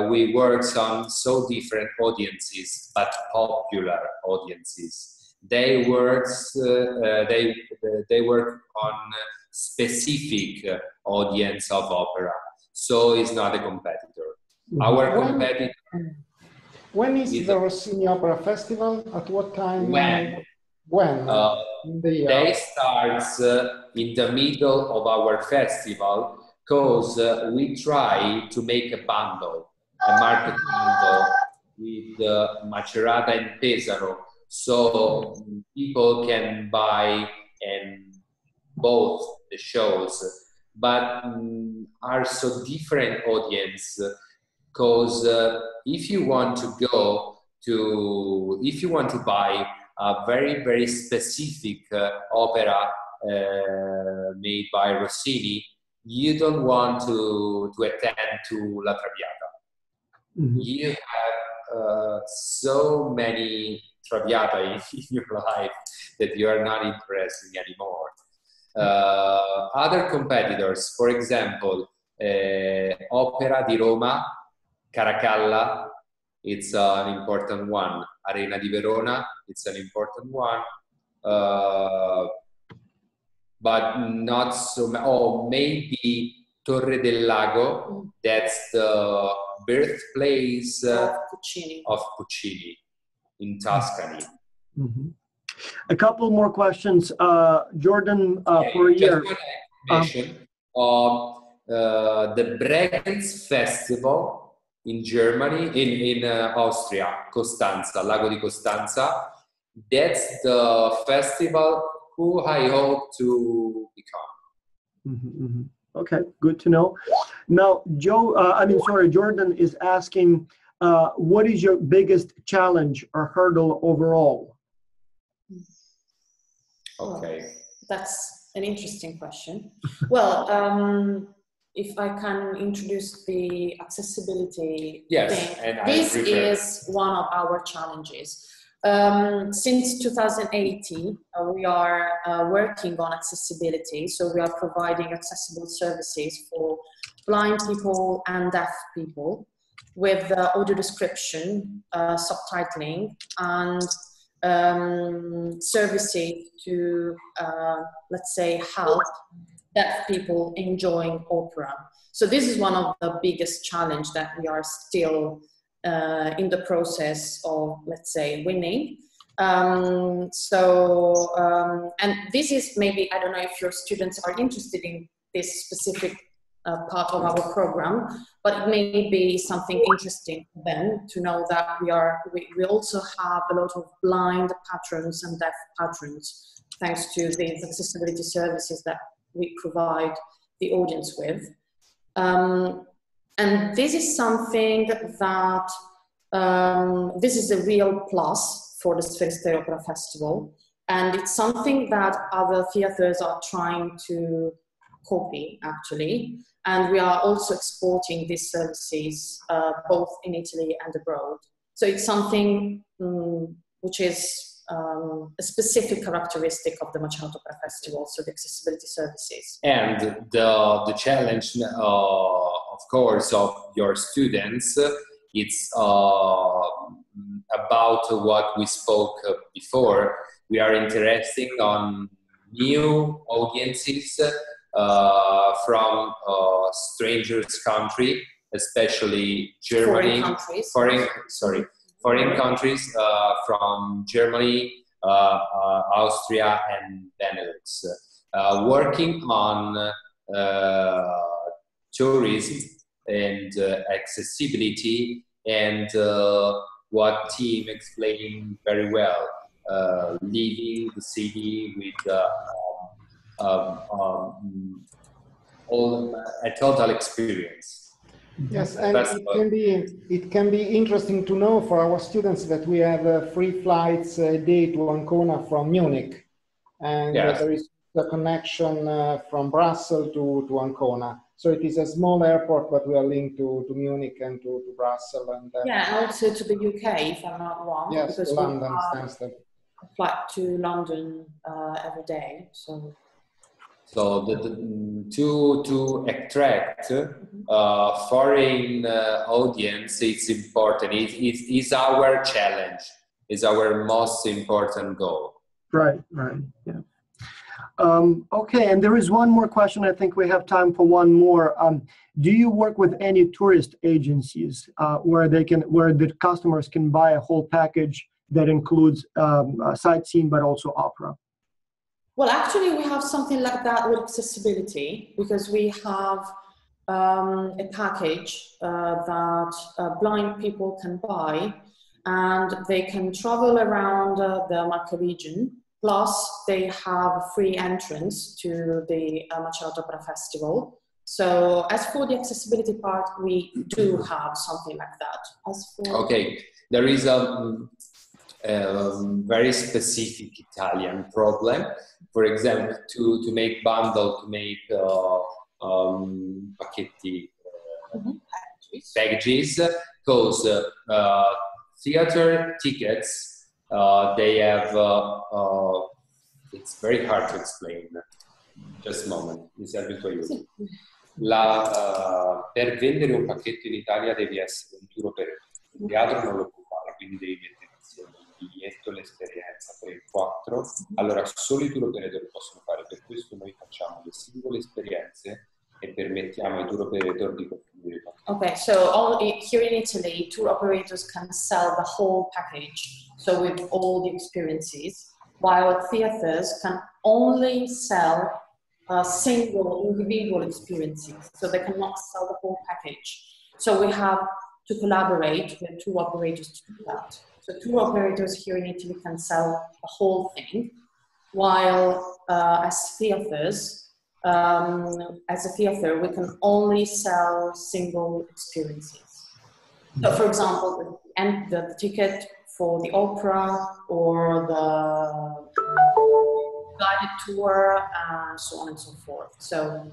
we work on so different audiences, but popular audiences. They work on specific audience of opera, so it's not a competitor. Our competitor. When is the Rossini Opera Festival? At what time? When? They start in the middle of our festival, because we try to make a bundle, a market bundle with Macerata and Pesaro, so people can buy and both the shows, but are so different audience, because if you want to buy a very, very specific opera made by Rossini, you don't want to attend to La Traviata. Mm-hmm. You have so many Traviata in your life that you are not interested anymore. Other competitors, for example, Opera di Roma, Caracalla, it's an important one. Arena di Verona, it's an important one. But not so, maybe Torre del Lago, that's the birthplace of Puccini in Tuscany. Mm-hmm. A couple more questions. Jordan, for a year. Just one information of the Bregenz Festival in Germany, in Austria, Costanza, Lago di Costanza. That's the festival who I hope to become. Mm-hmm, mm-hmm. Okay, good to know. Now, Jordan is asking, what is your biggest challenge or hurdle overall? Okay. Well, that's an interesting question. Well, if I can introduce the accessibility thing, this is one of our challenges. Since 2018, we are working on accessibility. So we are providing accessible services for blind people and deaf people with audio description, subtitling, and services to, let's say, help deaf people enjoying opera. So this is one of the biggest challenges that we are still in the process of, let's say, winning. And this is maybe, I don't know if your students are interested in this specific part of our program, but it may be something interesting for them to know that we also have a lot of blind patrons and deaf patrons, thanks to the accessibility services that we provide the audience with. And this is something that, this is a real plus for the Sferisteiro Opera Festival. And it's something that other theaters are trying to copy, actually. And we are also exporting these services both in Italy and abroad. So it's something which is a specific characteristic of the Macerata Opera Festival, so the accessibility services. And the challenge, of course, of your students, it's about what we spoke before. We are interested on new audiences from strangers' country, especially Germany. Foreign countries from Germany, Austria, and Benelux, working on tourism and accessibility, and what team explained very well, leaving the city with a total experience. Yes, and it can be interesting to know for our students that we have free flights a day to Ancona from Munich, and there is a connection from Brussels to Ancona. So it is a small airport, but we are linked to Munich and to Brussels. And yeah, and also to the UK, if I'm not wrong. Yes, because London, we Stansted. Flight to London every day. So to attract foreign audience, it's important. It's our challenge. It's our most important goal. Right. Yeah. Okay, and there is one more question. I think we have time for one more. Do you work with any tourist agencies where the customers can buy a whole package that includes sightseeing but also opera? Well, actually, we have something like that with accessibility, because we have a package that blind people can buy, and they can travel around the Marche region. Plus, they have free entrance to the Macerata Opera Festival. So, as for the accessibility part, we do have something like that. Okay, there is a very specific Italian problem. For example, to make bundle, to make pacchetti, packages, because theater tickets, they have, it's very hard to explain. Just a moment, mi serve il tuo aiuto. Per vendere un pacchetto in Italia devi essere un tour operator. Il teatro non lo può fare, quindi devi mettere insieme il biglietto, l'esperienza, 3-4. Allora solo i tour operator lo possono fare, per questo noi facciamo le singole esperienze e permettiamo ai tour operator di costruire i pacchetti. Okay, so here in Italy, tour operators can sell the whole package, so with all the experiences, while theaters can only sell single individual experiences, so they cannot sell the whole package. So we have to collaborate with tour operators to do that. So tour operators here in Italy can sell the whole thing, while as theaters, as a theater, we can only sell single experiences. So, for example, the ticket for the opera or the guided tour, and so on and so forth. So,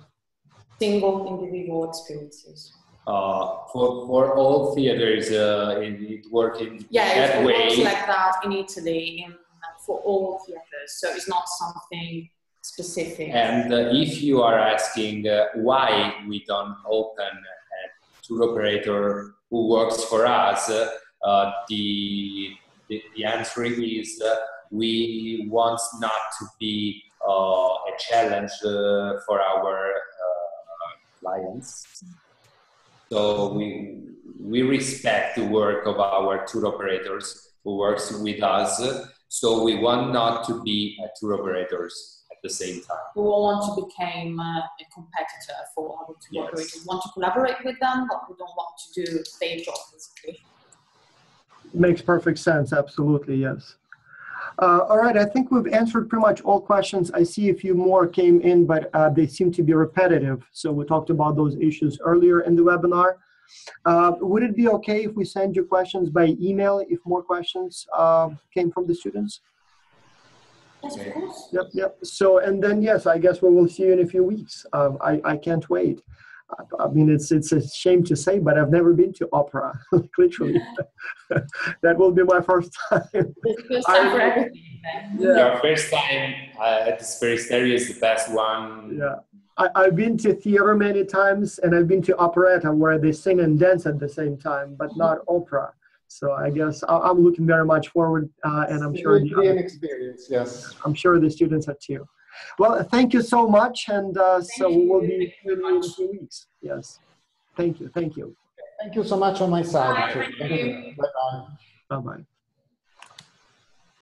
single individual experiences. For all theaters, it works in that way. Yeah, it works like that in Italy for all theaters. So it's not something specific. And if you are asking why we don't open a tour operator who works for us, the answer is we want not to be a challenge for our clients. So we respect the work of our tour operators who works with us. So we want not to be a tour operators at the same time. We don't want to become a competitor for other tour operators. We want to collaborate with them, but we don't want to do their job, basically. Makes perfect sense. Absolutely, yes. All right, I think we've answered pretty much all questions. I see a few more came in, but they seem to be repetitive. So we talked about those issues earlier in the webinar. Would it be okay if we send you questions by email if more questions came from the students? Yes, of course. Yep. So, and then, yes, I guess we will see you in a few weeks. I can't wait. I mean, it's a shame to say, but I've never been to opera, like literally. That will be my first time. First time for everything. Your first time at the Speristeri is the best one. Yeah. I've been to theater many times, and I've been to operetta where they sing and dance at the same time, but not opera. So I guess I'm looking very much forward, and I'm sure it will be an experience. Yes, I'm sure the students are too. Well, thank you so much, and so we will be in a few weeks. Yes, thank you. Thank you so much on my side. Bye. Thank you. Bye bye. Bye bye.